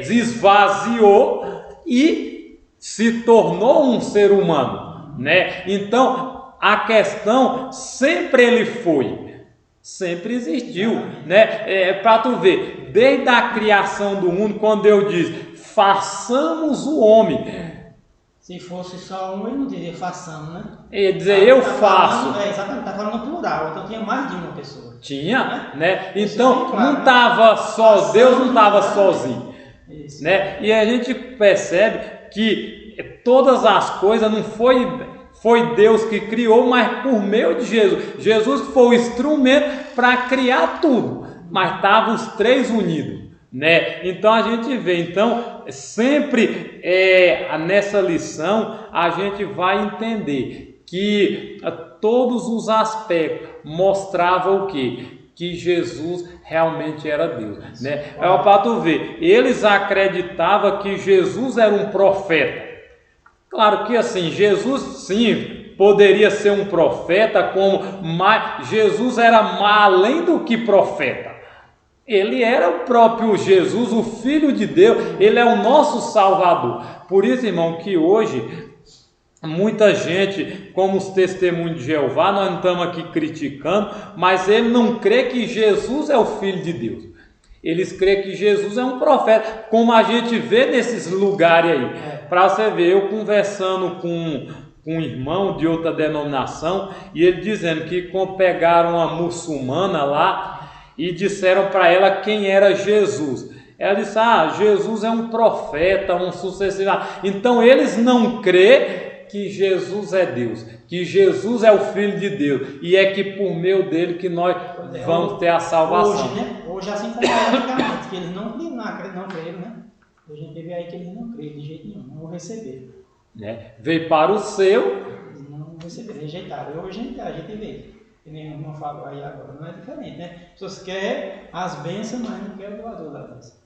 esvaziou e se tornou um ser humano, né? Então, a questão sempre ele foi, sempre existiu, né? Para tu ver, desde a criação do mundo, quando Deus diz, façamos o homem. Se fosse só um, ele não diria façamos, né? Ele dizer, eu faço. Falando, exatamente, está falando no plural, então tinha mais de uma pessoa. Tinha, né? Então, claro, não estava só, Deus não estava sozinho. Isso. Né? E a gente percebe que todas as coisas não foi Deus que criou, mas por meio de Jesus. Jesus foi o instrumento para criar tudo, mas estavam os três unidos, né? Então a gente vê, sempre nessa lição a gente vai entender que todos os aspectos mostravam o quê? Que Jesus realmente era Deus, né? Para tu ver, eles acreditavam que Jesus era um profeta. Claro que assim, Jesus sim poderia ser um profeta, mas Jesus era além do que profeta. Ele era o próprio Jesus, o Filho de Deus, ele é o nosso Salvador. Por isso, irmão, que hoje muita gente, como os testemunhos de Jeová, nós não estamos aqui criticando, mas ele não crê que Jesus é o Filho de Deus. Eles creem que Jesus é um profeta, como a gente vê nesses lugares aí. Para você ver, eu conversando com um irmão de outra denominação, e ele dizendo que pegaram uma muçulmana lá e disseram para ela quem era Jesus. Ela disse, Jesus é um profeta, um sucessor. Então eles não creem que Jesus é Deus, que Jesus é o Filho de Deus, e é que por meio dele que nós vamos ter a salvação. Hoje, né? Hoje assim como era antigamente, que eles não creram, né? Hoje a gente vê aí que eles não creram de jeito nenhum, não receberam. Veio para o seu, eles não receberam, rejeitaram. Hoje a gente vê, que nem o irmão falou aí agora, não é diferente, né? As pessoas querem as bênçãos, mas não querem o doador da bênção.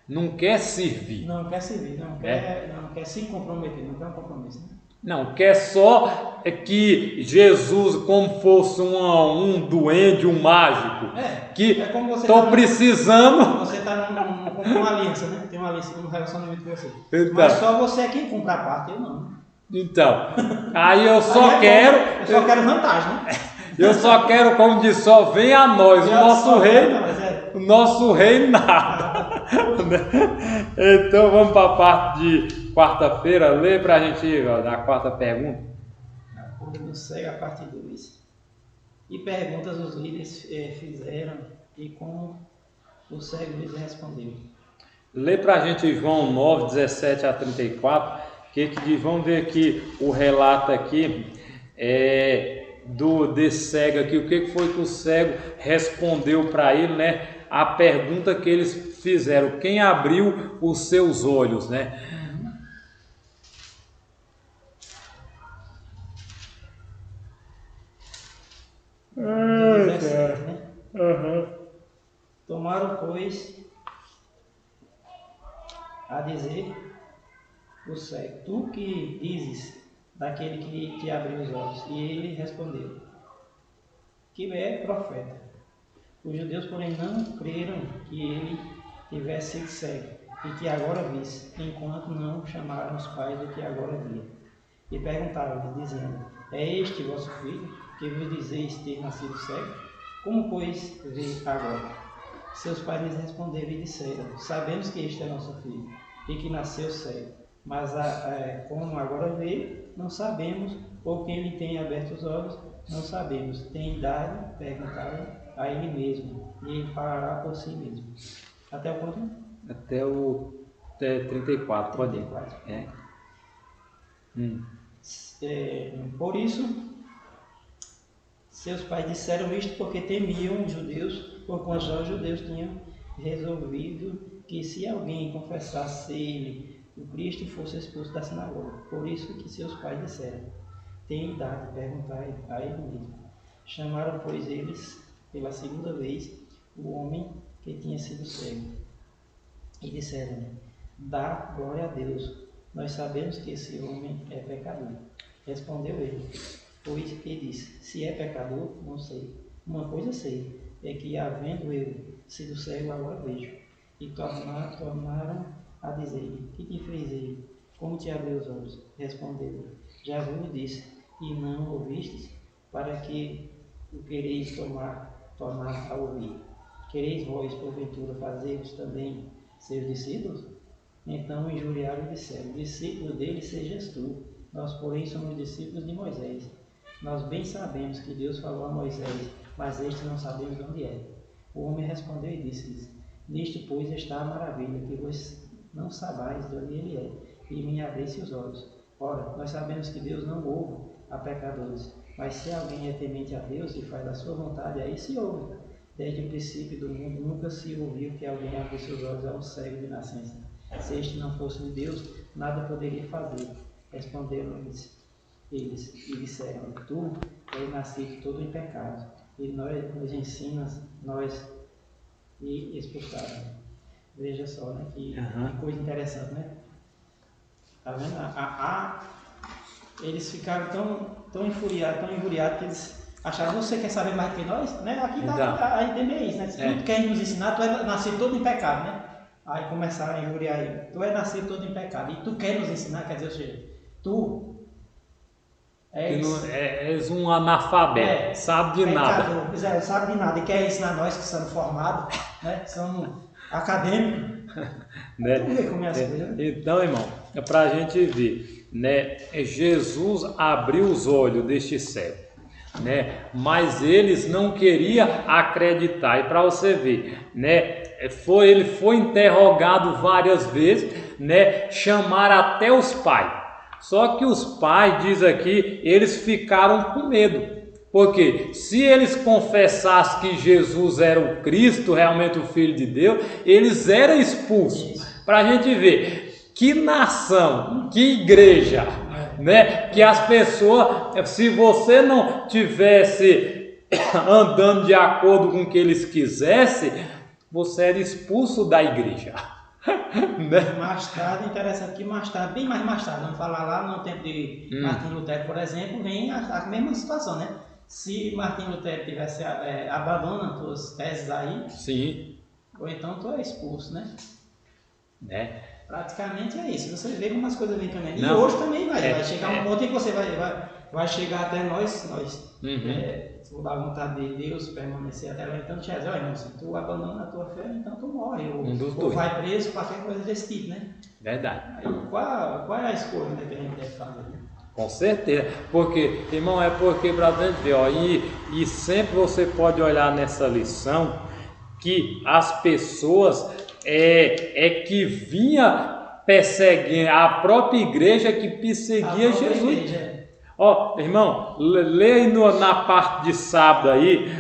Não quer servir. Não quer servir, não quer se comprometer, não quer um compromisso, né? Não, quer só que Jesus, como fosse um duende, um mágico, que estou precisando. Você está com uma aliança, né? Tem uma aliança, um relacionamento com você. Então, mas só você é quem compra a parte, eu não. Então, aí eu só quero. Eu só quero vantagem, né? Eu só quero, como diz, só vem a nós, o nosso rei. O nosso rei nada. Então vamos para a parte de quarta-feira. Lê para a gente ir da quarta pergunta. A cura do cego, a parte 2. E perguntas os líderes fizeram e como o cego lhes respondeu. Lê para a gente João 9, 17 a 34. Que diz, vamos ver aqui o relato aqui desse cego aqui. O que foi que o cego respondeu para ele, né? A pergunta que eles fizeram, quem abriu os seus olhos, né? Tomaram, pois, a dizer o cego, tu que dizes daquele que te abriu os olhos? E ele respondeu, que é profeta. Os judeus, porém, não creram que ele tivesse sido cego, e que agora visse, enquanto não chamaram os pais do que agora via. E perguntaram-lhe, dizendo, é este vosso filho, que vos dizeis ter nascido cego? Como, pois, vê agora? Seus pais lhes responderam e disseram, sabemos que este é nosso filho, e que nasceu cego, mas como agora vê, não sabemos, ou quem lhe tem aberto os olhos, não sabemos. Tem idade? Perguntaram a ele mesmo, e ele falará por si mesmo. Até o quanto? Até 34, pode ir. Por isso, seus pais disseram isto porque temiam os judeus, porquanto os judeus tinham resolvido que se alguém confessasse ele o Cristo fosse expulso da sinagoga. Por isso que seus pais disseram: tem idade, perguntai a ele mesmo. Chamaram, pois, eles pela segunda vez o homem que tinha sido cego e disseram-lhe: dá glória a Deus, nós sabemos que esse homem é pecador. Respondeu ele, pois, e disse: se é pecador, não sei. Uma coisa sei, é que havendo eu sido cego, agora vejo. E tornaram a dizer-lhe: que te fez ele? Como te abriu os olhos? Respondeu: já vos disse, e não ouvistes, para que o quereis tornar a ouvir. Quereis vós, porventura, fazer-vos também seus discípulos? Então injuriaram e disseram: discípulo dele sejas tu, nós porém somos discípulos de Moisés. Nós bem sabemos que Deus falou a Moisés, mas este não sabemos de onde é. O homem respondeu e disse-lhes: nisto, pois, está a maravilha, que vós não sabais de onde ele é, e me abrisse os olhos. Ora, nós sabemos que Deus não ouve a pecadores, mas se alguém é temente a Deus e faz a sua vontade, aí se ouve. Desde o princípio do mundo nunca se ouviu que alguém abrisse os olhos a um cego de nascença. Se este não fosse de Deus, nada poderia fazer. Responderam-lhes eles e disseram: tu és nascido todo em pecado, e nós nos ensinas, nós e expulsaram. Veja só, né, que coisa interessante, né? Tá vendo? Eles ficaram tão injuriados que eles acharam: você quer saber mais que nós? Né? Aqui tá a ideia é isso, né? Se tu quer nos ensinar, tu é nascido todo em pecado, né? Aí começaram a injuriar ele: tu é nascido todo em pecado, e tu quer nos ensinar, quer dizer, ou seja, tu és um analfabeto, sabe de nada. Sabe de nada e quer ensinar nós que somos formados, né? Somos acadêmicos. Né? Vamos ver como é as coisas. Então, irmão, é para a gente ver, né? Jesus abriu os olhos deste cego, né? Mas eles não queriam acreditar. E para você ver, né? Ele foi interrogado várias vezes, né? Chamaram até os pais. Só que os pais, diz aqui, eles ficaram com medo. Porque se eles confessassem que Jesus era o Cristo, realmente o Filho de Deus, eles eram expulsos. Para a gente ver que nação, que igreja, né? Que as pessoas, se você não tivesse andando de acordo com o que eles quisessem, você era expulso da igreja. Né? Mais tarde, interessante que bem mais tarde, vamos falar lá no tempo de Martim Lutero, por exemplo, vem a mesma situação, né? Se Martim Lutero tivesse abandonado as suas teses aí, sim, ou então tu é expulso, né? Praticamente é isso. Você vê como as coisas vêm caminhando. E hoje também vai chegar um ponto em que você vai chegar até nós. Se for da vontade de Deus, permanecer até lá, então te diz: olha, irmão, se tu abandona a tua fé, então tu morre, ou vai preso, qualquer coisa desse tipo, né? Verdade. Aí, qual é a escolha, né, que a gente deve fazer? Com certeza, porque, irmão, porque para a gente ver, ó, e sempre você pode olhar nessa lição que as pessoas que vinha perseguindo, a própria igreja que perseguia Jesus. Igreja. Ó, irmão, lê aí na parte de sábado aí,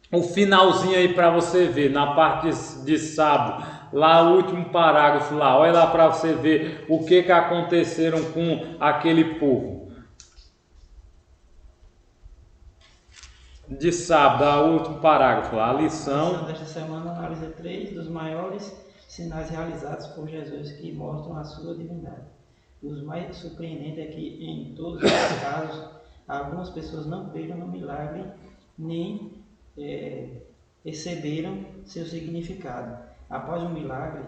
o finalzinho aí para você ver, na parte de sábado, lá o último parágrafo lá, olha lá para você ver o que aconteceram com aquele povo. De sábado, o último parágrafo lá, a lição. Desta semana analisa 3 dos maiores sinais realizados por Jesus que mostram a sua divindade. Os mais surpreendentes é que, em todos os casos, algumas pessoas não creram no milagre, nem perceberam seu significado. Após o milagre,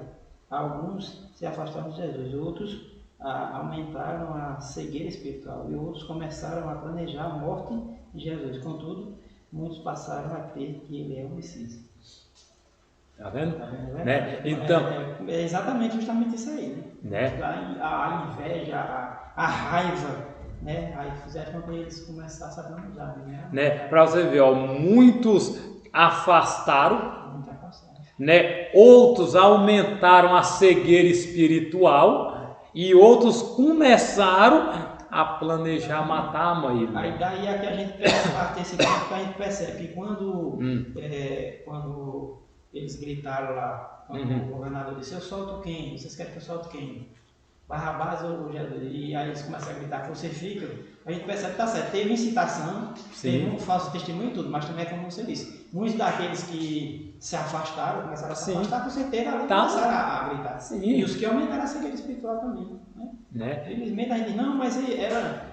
alguns se afastaram de Jesus, outros aumentaram a cegueira espiritual e outros começaram a planejar a morte de Jesus. Contudo, muitos passaram a crer que ele é o Messias. Tá vendo? Né? Então, é exatamente justamente isso aí, né? A inveja, a raiva, né? Aí fizeram com que eles começassem a planejar, né? Para você ver, ó, muitos afastaram, né? Outros aumentaram a cegueira espiritual e outros começaram a planejar matar a mãe. Aí daí é que a gente participa, a gente percebe que quando eles gritaram lá, quando o governador disse: eu solto quem? Vocês querem que eu solte quem? Barrabás ou Jesus? E aí eles começam a gritar, crucifica. A gente percebe que tá certo, teve incitação, teve um falso testemunho e tudo, mas também é como você disse. Muitos daqueles que se afastaram, começaram a se afastar, com certeza ali começaram a gritar. Sim. E os que aumentaram a cegueira espiritual também. Né? Felizmente a gente diz, não, mas era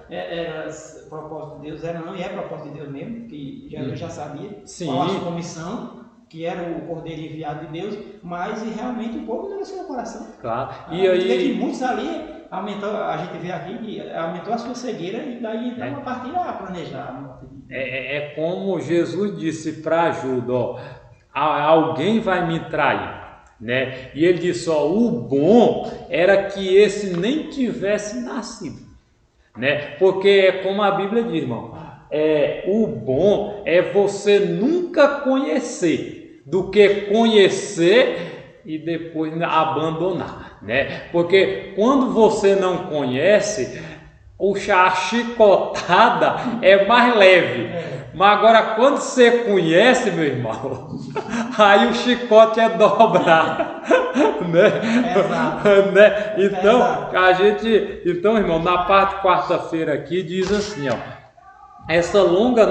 propósito de Deus, era não, e é propósito de Deus mesmo, que Jesus já sabia qual a sua missão, que era o Cordeiro enviado de Deus, mas realmente o povo endureceu o coração. Claro. E aí que muitos ali aumentou, a gente vê aqui que aumentou a sua cegueira e daí então a partir a planejar a morte. É como Jesus disse para Judas, alguém vai me trair. Né? E ele disse, o bom era que esse nem tivesse nascido, né? Porque é como a Bíblia diz, irmão, o bom é você nunca conhecer do que conhecer e depois abandonar, né? Porque quando você não conhece, a chicotada é mais leve. Mas agora quando você conhece, meu irmão, aí o chicote é dobrado, né? Exato. Né? Então, irmão, na parte quarta-feira aqui diz assim, essa longa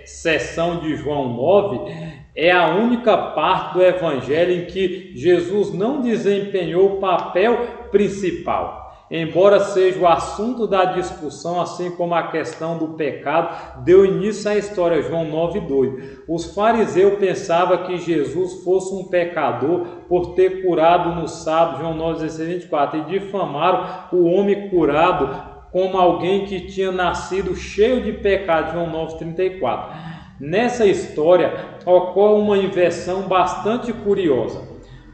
sessão de João 9 é a única parte do evangelho em que Jesus não desempenhou o papel principal. Embora seja o assunto da discussão, assim como a questão do pecado, deu início à história, João 9:2. Os fariseus pensavam que Jesus fosse um pecador por ter curado no sábado, João 9:16-24, e difamaram o homem curado como alguém que tinha nascido cheio de pecado, João 9:34. Nessa história ocorre uma inversão bastante curiosa.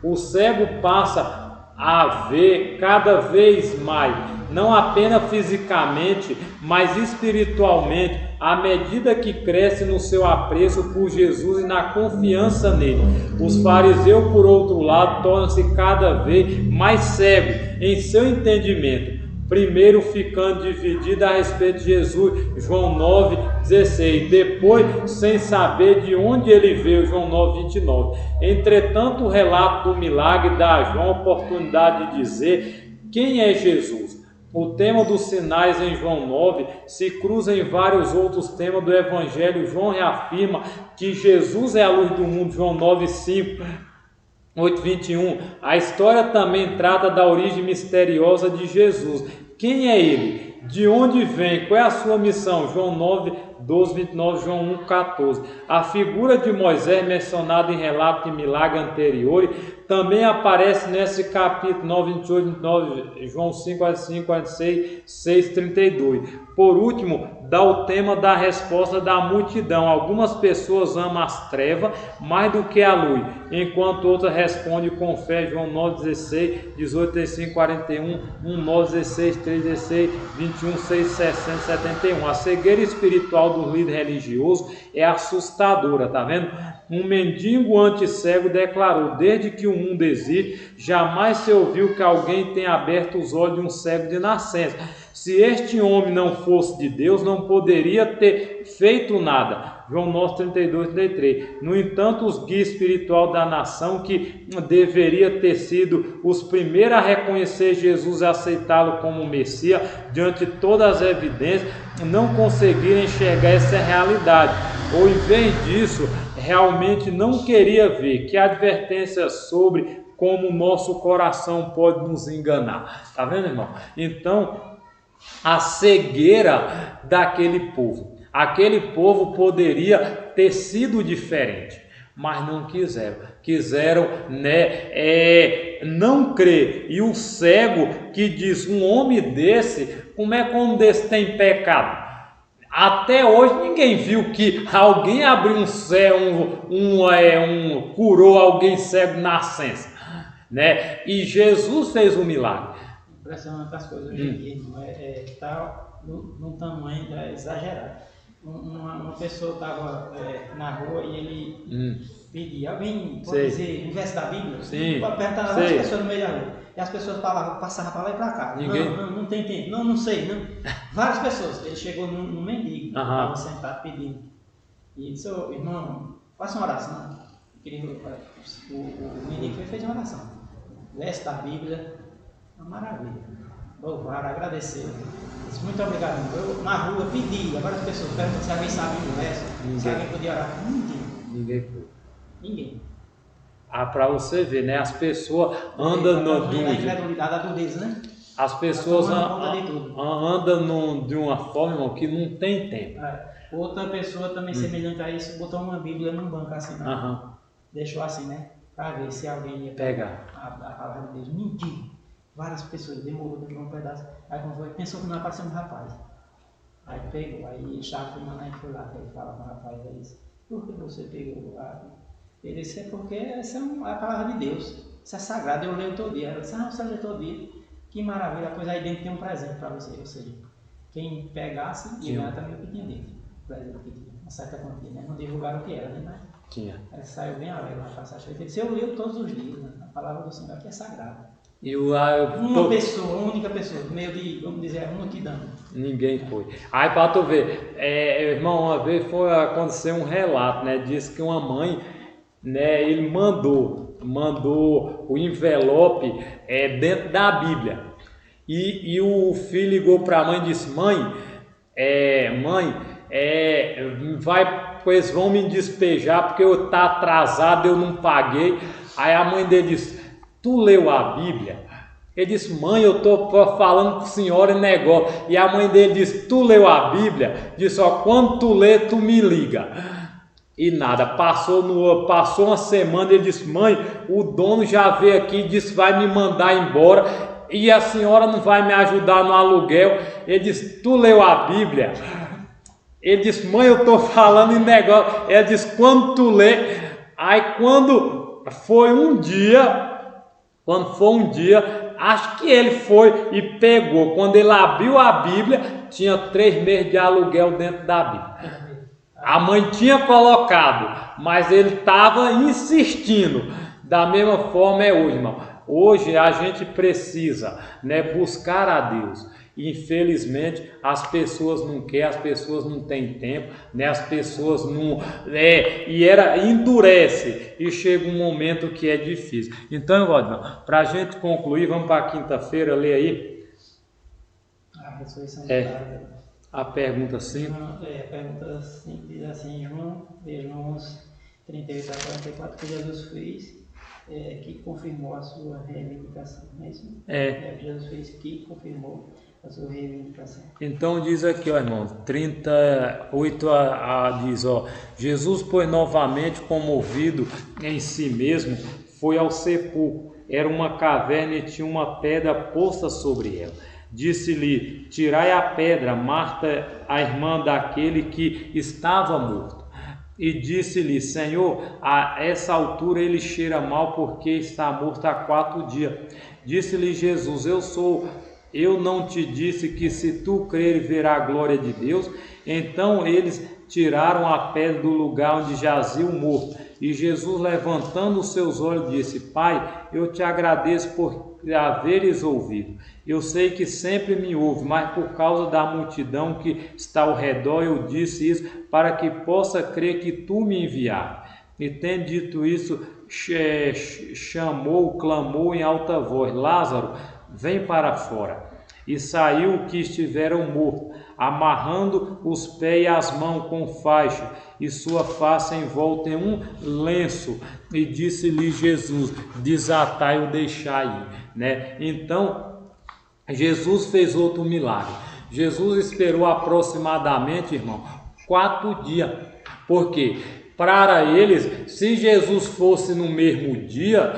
O cego passa a ver cada vez mais, não apenas fisicamente, mas espiritualmente, à medida que cresce no seu apreço por Jesus e na confiança nele. Os fariseus, por outro lado, tornam-se cada vez mais cegos em seu entendimento, primeiro ficando dividido a respeito de Jesus, João 9:16, depois sem saber de onde ele veio, João 9:29. Entretanto, o relato do milagre dá a João a oportunidade de dizer quem é Jesus. O tema dos sinais em João 9 se cruza em vários outros temas do Evangelho. João reafirma que Jesus é a luz do mundo, João 9:5. 8:21. A história também trata da origem misteriosa de Jesus. Quem é ele? De onde vem? Qual é a sua missão? João 9:12-29, João 1:14. A figura de Moisés mencionada em relato de milagre anterior também aparece nesse capítulo 9:28-29, João 5:45-46, 6:32. Por último, dá o tema da resposta da multidão. Algumas pessoas amam as trevas mais do que a luz, enquanto outras respondem com fé, João 9:16, 18:35, 41, 1:9:16, 3:16, 21, 6, 60, 71. A cegueira espiritual do líder religioso é assustadora, tá vendo? Um mendigo anti-cego declarou: desde que o mundo existe, jamais se ouviu que alguém tenha aberto os olhos de um cego de nascença. Se este homem não fosse de Deus, não poderia ter feito nada. João 9:32-33. No entanto, os guias espirituais da nação, que deveria ter sido os primeiros a reconhecer Jesus e aceitá-lo como Messias, diante de todas as evidências, não conseguiram enxergar essa realidade. Ou, em vez disso, realmente não queria ver. Que advertência sobre como o nosso coração pode nos enganar. Está vendo, irmão? Então, a cegueira daquele povo. Aquele povo poderia ter sido diferente, mas não quiseram. Quiseram não crer. E o cego que diz, um homem desse, como é que um homem desse tem pecado? Até hoje ninguém viu que alguém abriu um cego, curou alguém cego na nascença, né? E Jesus fez um milagre. Impressionante as coisas hoje em dia, está num tamanho exagerado. Uma pessoa estava na rua e ele pedia, alguém pode dizer o verso da Bíblia? Sim. Perguntava várias pessoas no meio da rua. E as pessoas passavam para lá e para cá. Não tem tempo, não sei. Não. Várias pessoas. Ele chegou num mendigo, estava sentado pedindo. E disse, irmão, faça uma oração. O mendigo fez uma oração. Verso da Bíblia. Uma maravilha. Louvar, agradecer. Disse, muito obrigado. Eu na rua pedi, agora as pessoas perguntam se alguém sabe o verso, se alguém podia orar. Ninguém foi. Ninguém. Para você ver, né? As pessoas andam no incredulidade, a dureza, né? As pessoas andam de uma forma, irmão, que não tem tempo. Outra pessoa também semelhante a isso botou uma Bíblia num banco assim, né? Deixou assim, né? Para ver se alguém ia pegar a palavra de Deus. Mentira. Várias pessoas, demorou um pedaço. Aí quando foi, pensou que não apareceu um rapaz. Aí pegou, aí estava filmando, aí foi lá, ele fala com o rapaz, aí disse, por que você pegou a... Ele disse, é porque essa é a palavra de Deus, isso é sagrado, eu leio todo dia. Ela disse, você lê todo dia, que maravilha, pois aí dentro tem um presente para você, ou seja, quem pegasse, ia também o que tinha dentro, o presente que tinha, uma certa quantia, né? Não divulgaram o que era, né? Mas tinha. Aí saiu bem alegre na passagem, ele disse, eu leio todos os dias, né? A palavra do Senhor aqui é sagrada. Uma única pessoa, no meio de, vamos dizer, uma multidão. Ninguém foi. Aí para tu ver, irmão, uma vez aconteceu um relato, né? Diz que uma mãe, né? Ele mandou o envelope dentro da Bíblia. E o filho ligou para a mãe e disse, mãe, eles vão me despejar porque eu tá atrasado, eu não paguei. Aí a mãe dele disse, tu leu a Bíblia? Ele disse, mãe, eu estou falando com a senhora em negócio. E a mãe dele disse, tu leu a Bíblia? Disse, quando tu lê, tu me liga. E nada, passou uma semana, ele disse, mãe, o dono já veio aqui e disse, vai me mandar embora. E a senhora não vai me ajudar no aluguel. Ele disse, tu leu a Bíblia? Ele disse, mãe, eu estou falando em negócio. Ele disse, quando tu lê? Aí quando foi um dia, acho que ele foi e pegou. Quando ele abriu a Bíblia, tinha 3 meses de aluguel dentro da Bíblia. A mãe tinha colocado, mas ele estava insistindo. Da mesma forma é hoje, irmão. Hoje a gente precisa, né, buscar a Deus. Infelizmente as pessoas não querem, as pessoas não têm tempo, né? As pessoas não endurece e chega um momento que é difícil. Então, Waldemar, para a gente concluir, vamos para a quinta-feira, ler aí. A ressurreição a pergunta 5. A pergunta 5 diz assim, João 38 a 44, que Jesus fez, que confirmou a sua reivindicação, não é isso? Jesus fez que confirmou a sua reivindicação. Então diz aqui, irmão, 38 diz, Jesus, pois novamente comovido em si mesmo, foi ao sepulcro. Era uma caverna e tinha uma pedra posta sobre ela. Disse-lhe, tirai a pedra. Marta, a irmã daquele que estava morto. E disse-lhe, Senhor, a essa altura ele cheira mal, porque está morto há 4 dias. Disse-lhe Jesus, eu não te disse que se tu creres verá a glória de Deus? Então eles tiraram a pedra do lugar onde jazia o morto. E Jesus, levantando os seus olhos, disse, Pai, eu te agradeço por haveres ouvido. Eu sei que sempre me ouve, mas por causa da multidão que está ao redor, eu disse isso, para que possa crer que tu me enviaste. E tendo dito isso, clamou em alta voz, Lázaro, vem para fora. E saiu o que estiveram morto, amarrando os pés e as mãos com faixa, e sua face envolta em um lenço. E disse-lhe Jesus, desatai-o, deixai ir. Né? Então, Jesus fez outro milagre. Jesus esperou aproximadamente, irmão, 4 dias. Por quê? Para eles, se Jesus fosse no mesmo dia,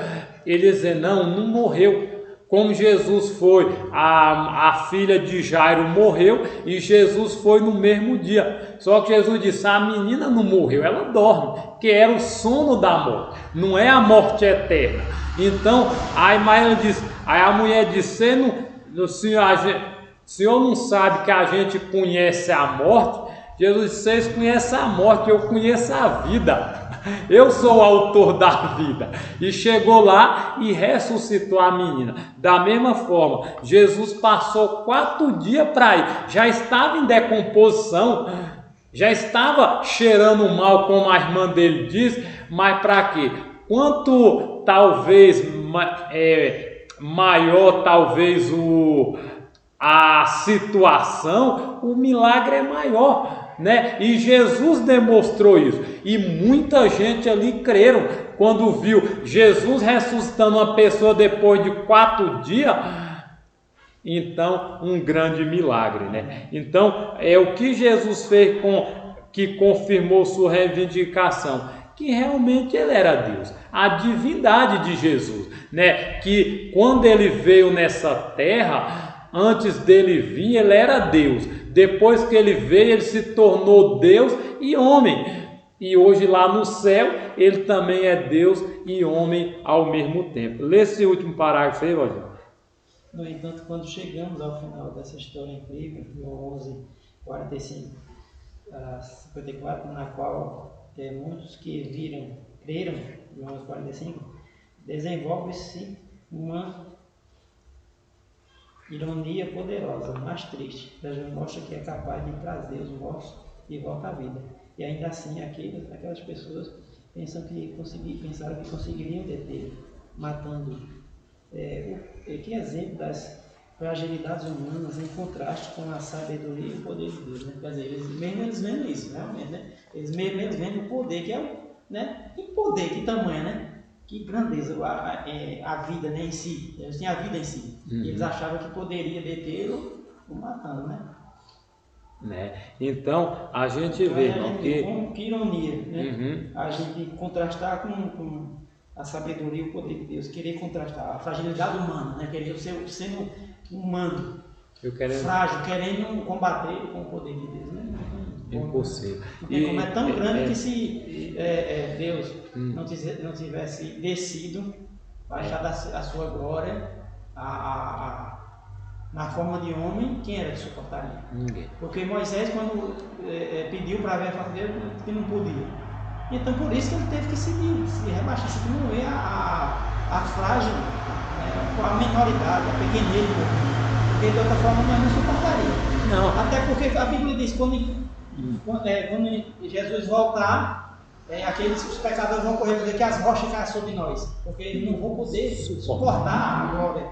eles diziam, não morreu. Como Jesus foi, a filha de Jairo morreu e Jesus foi no mesmo dia. Só que Jesus disse, a menina não morreu, ela dorme, que era o sono da morte, não é a morte eterna. Então, aí a mulher disse, o senhor não sabe que a gente conhece a morte? Jesus disse, vocês conhecem a morte, eu conheço a vida. Eu sou o autor da vida. E chegou lá e ressuscitou a menina. Da mesma forma, Jesus passou 4 dias para ir. Já estava em decomposição, já estava cheirando mal, como a irmã dele diz. Mas para quê? Quanto talvez maior talvez a situação, o milagre é maior, né? E Jesus demonstrou isso. E muita gente ali creram quando viu Jesus ressuscitando uma pessoa depois de 4 dias. Então, um grande milagre, né? Então, é o que Jesus fez que confirmou sua reivindicação, que realmente ele era Deus, a divindade de Jesus, né? Que quando ele veio nessa terra, antes dele vir, ele era Deus. Depois que ele veio, ele se tornou Deus e homem. E hoje lá no céu, ele também é Deus e homem ao mesmo tempo. Lê esse último parágrafo aí, Rogério. No entanto, quando chegamos ao final dessa história incrível, João 11:45 a 54, na qual muitos que creram, João 11:45, desenvolve-se uma ironia poderosa, mas triste. Jesus mostra que é capaz de trazer os mortos de volta à vida. E ainda assim, aquelas pessoas pensaram que conseguiriam deter, matando. Que exemplo das fragilidades humanas em contraste com a sabedoria e o poder de Deus, né? Quer dizer, eles vendo isso, realmente, né? Eles vendo o poder, que é né? Que poder, que tamanho, né? Que grandeza a vida, né, em si. Eles tinham a vida em si. E eles achavam que poderia detê-lo matando, né? Então, a gente vê, irmão, que ironia, né? A gente contrastar com a sabedoria e o poder de Deus, querer contrastar a fragilidade humana, né? Querer sendo humano, frágil, querendo combater com o poder de Deus, né? Impossível. Porque como é tão grande que se Deus não tivesse descido, baixado a sua glória, na forma de homem, quem era que suportaria? Ninguém. Porque Moisés, quando pediu para ver a face dele, que não podia. Então, por isso que ele teve que se rebaixar, se diminuir a frágil, a menoridade, a pequenez do homem. Porque de outra forma nós não suportaria. Não. Até porque a Bíblia diz que quando Jesus voltar, os pecadores vão correr para dizer que as rochas caem sobre nós, porque eles não vão poder suportar a glória.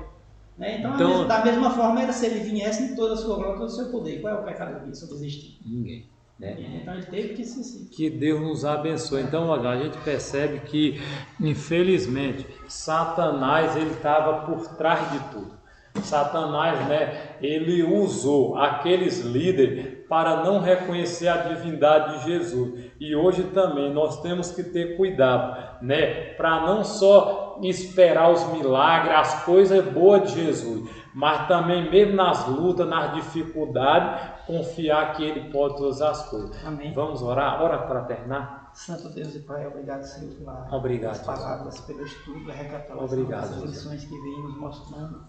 Então, da mesma forma, era se ele viesse em toda a sua glória, todo o seu poder. Qual é o pecado disso? Existir? Ninguém. Né? Então ele teve que se... Que Deus nos abençoe. Então, olha, a gente percebe que, infelizmente, Satanás ele estava por trás de tudo. Satanás, né, ele usou aqueles líderes para não reconhecer a divindade de Jesus. E hoje também nós temos que ter cuidado, né, para não só esperar os milagres, as coisas boas de Jesus, mas também mesmo nas lutas, nas dificuldades, confiar que Ele pode todas as coisas. Amém. Vamos orar? Ora para terminar. Santo Deus e Pai, obrigado, Senhor, pelas palavras, pelo estudo, a recapitulação das lições que vem nos mostrando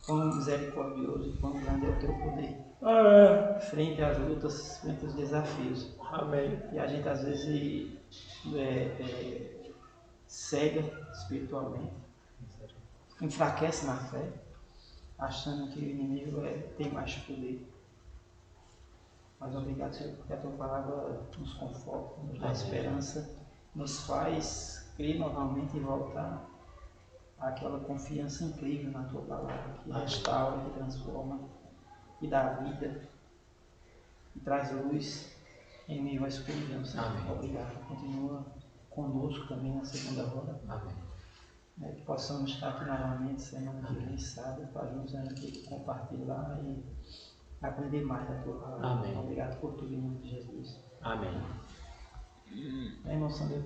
quão misericordioso e quão grande é o Teu poder. Frente às lutas, frente aos desafios. Amém. E a gente às vezes cega espiritualmente, enfraquece na fé, achando que o inimigo tem mais poder. Mas obrigado, Senhor, porque a Tua palavra nos conforta, nos dá esperança, nos faz crer novamente e voltar àquela confiança incrível na Tua palavra, que restaura, que transforma, que dá vida, que traz luz em meio à escuridão, Senhor. Amém. Obrigado. Continua conosco também na segunda hora. Amém. Que possamos estar aqui novamente semana que vem, sábado, para juntos aqui compartilhar e aprender mais da Tua palavra. Amém. Obrigado por tudo em nome de Jesus. Amém. Irmão Sandro,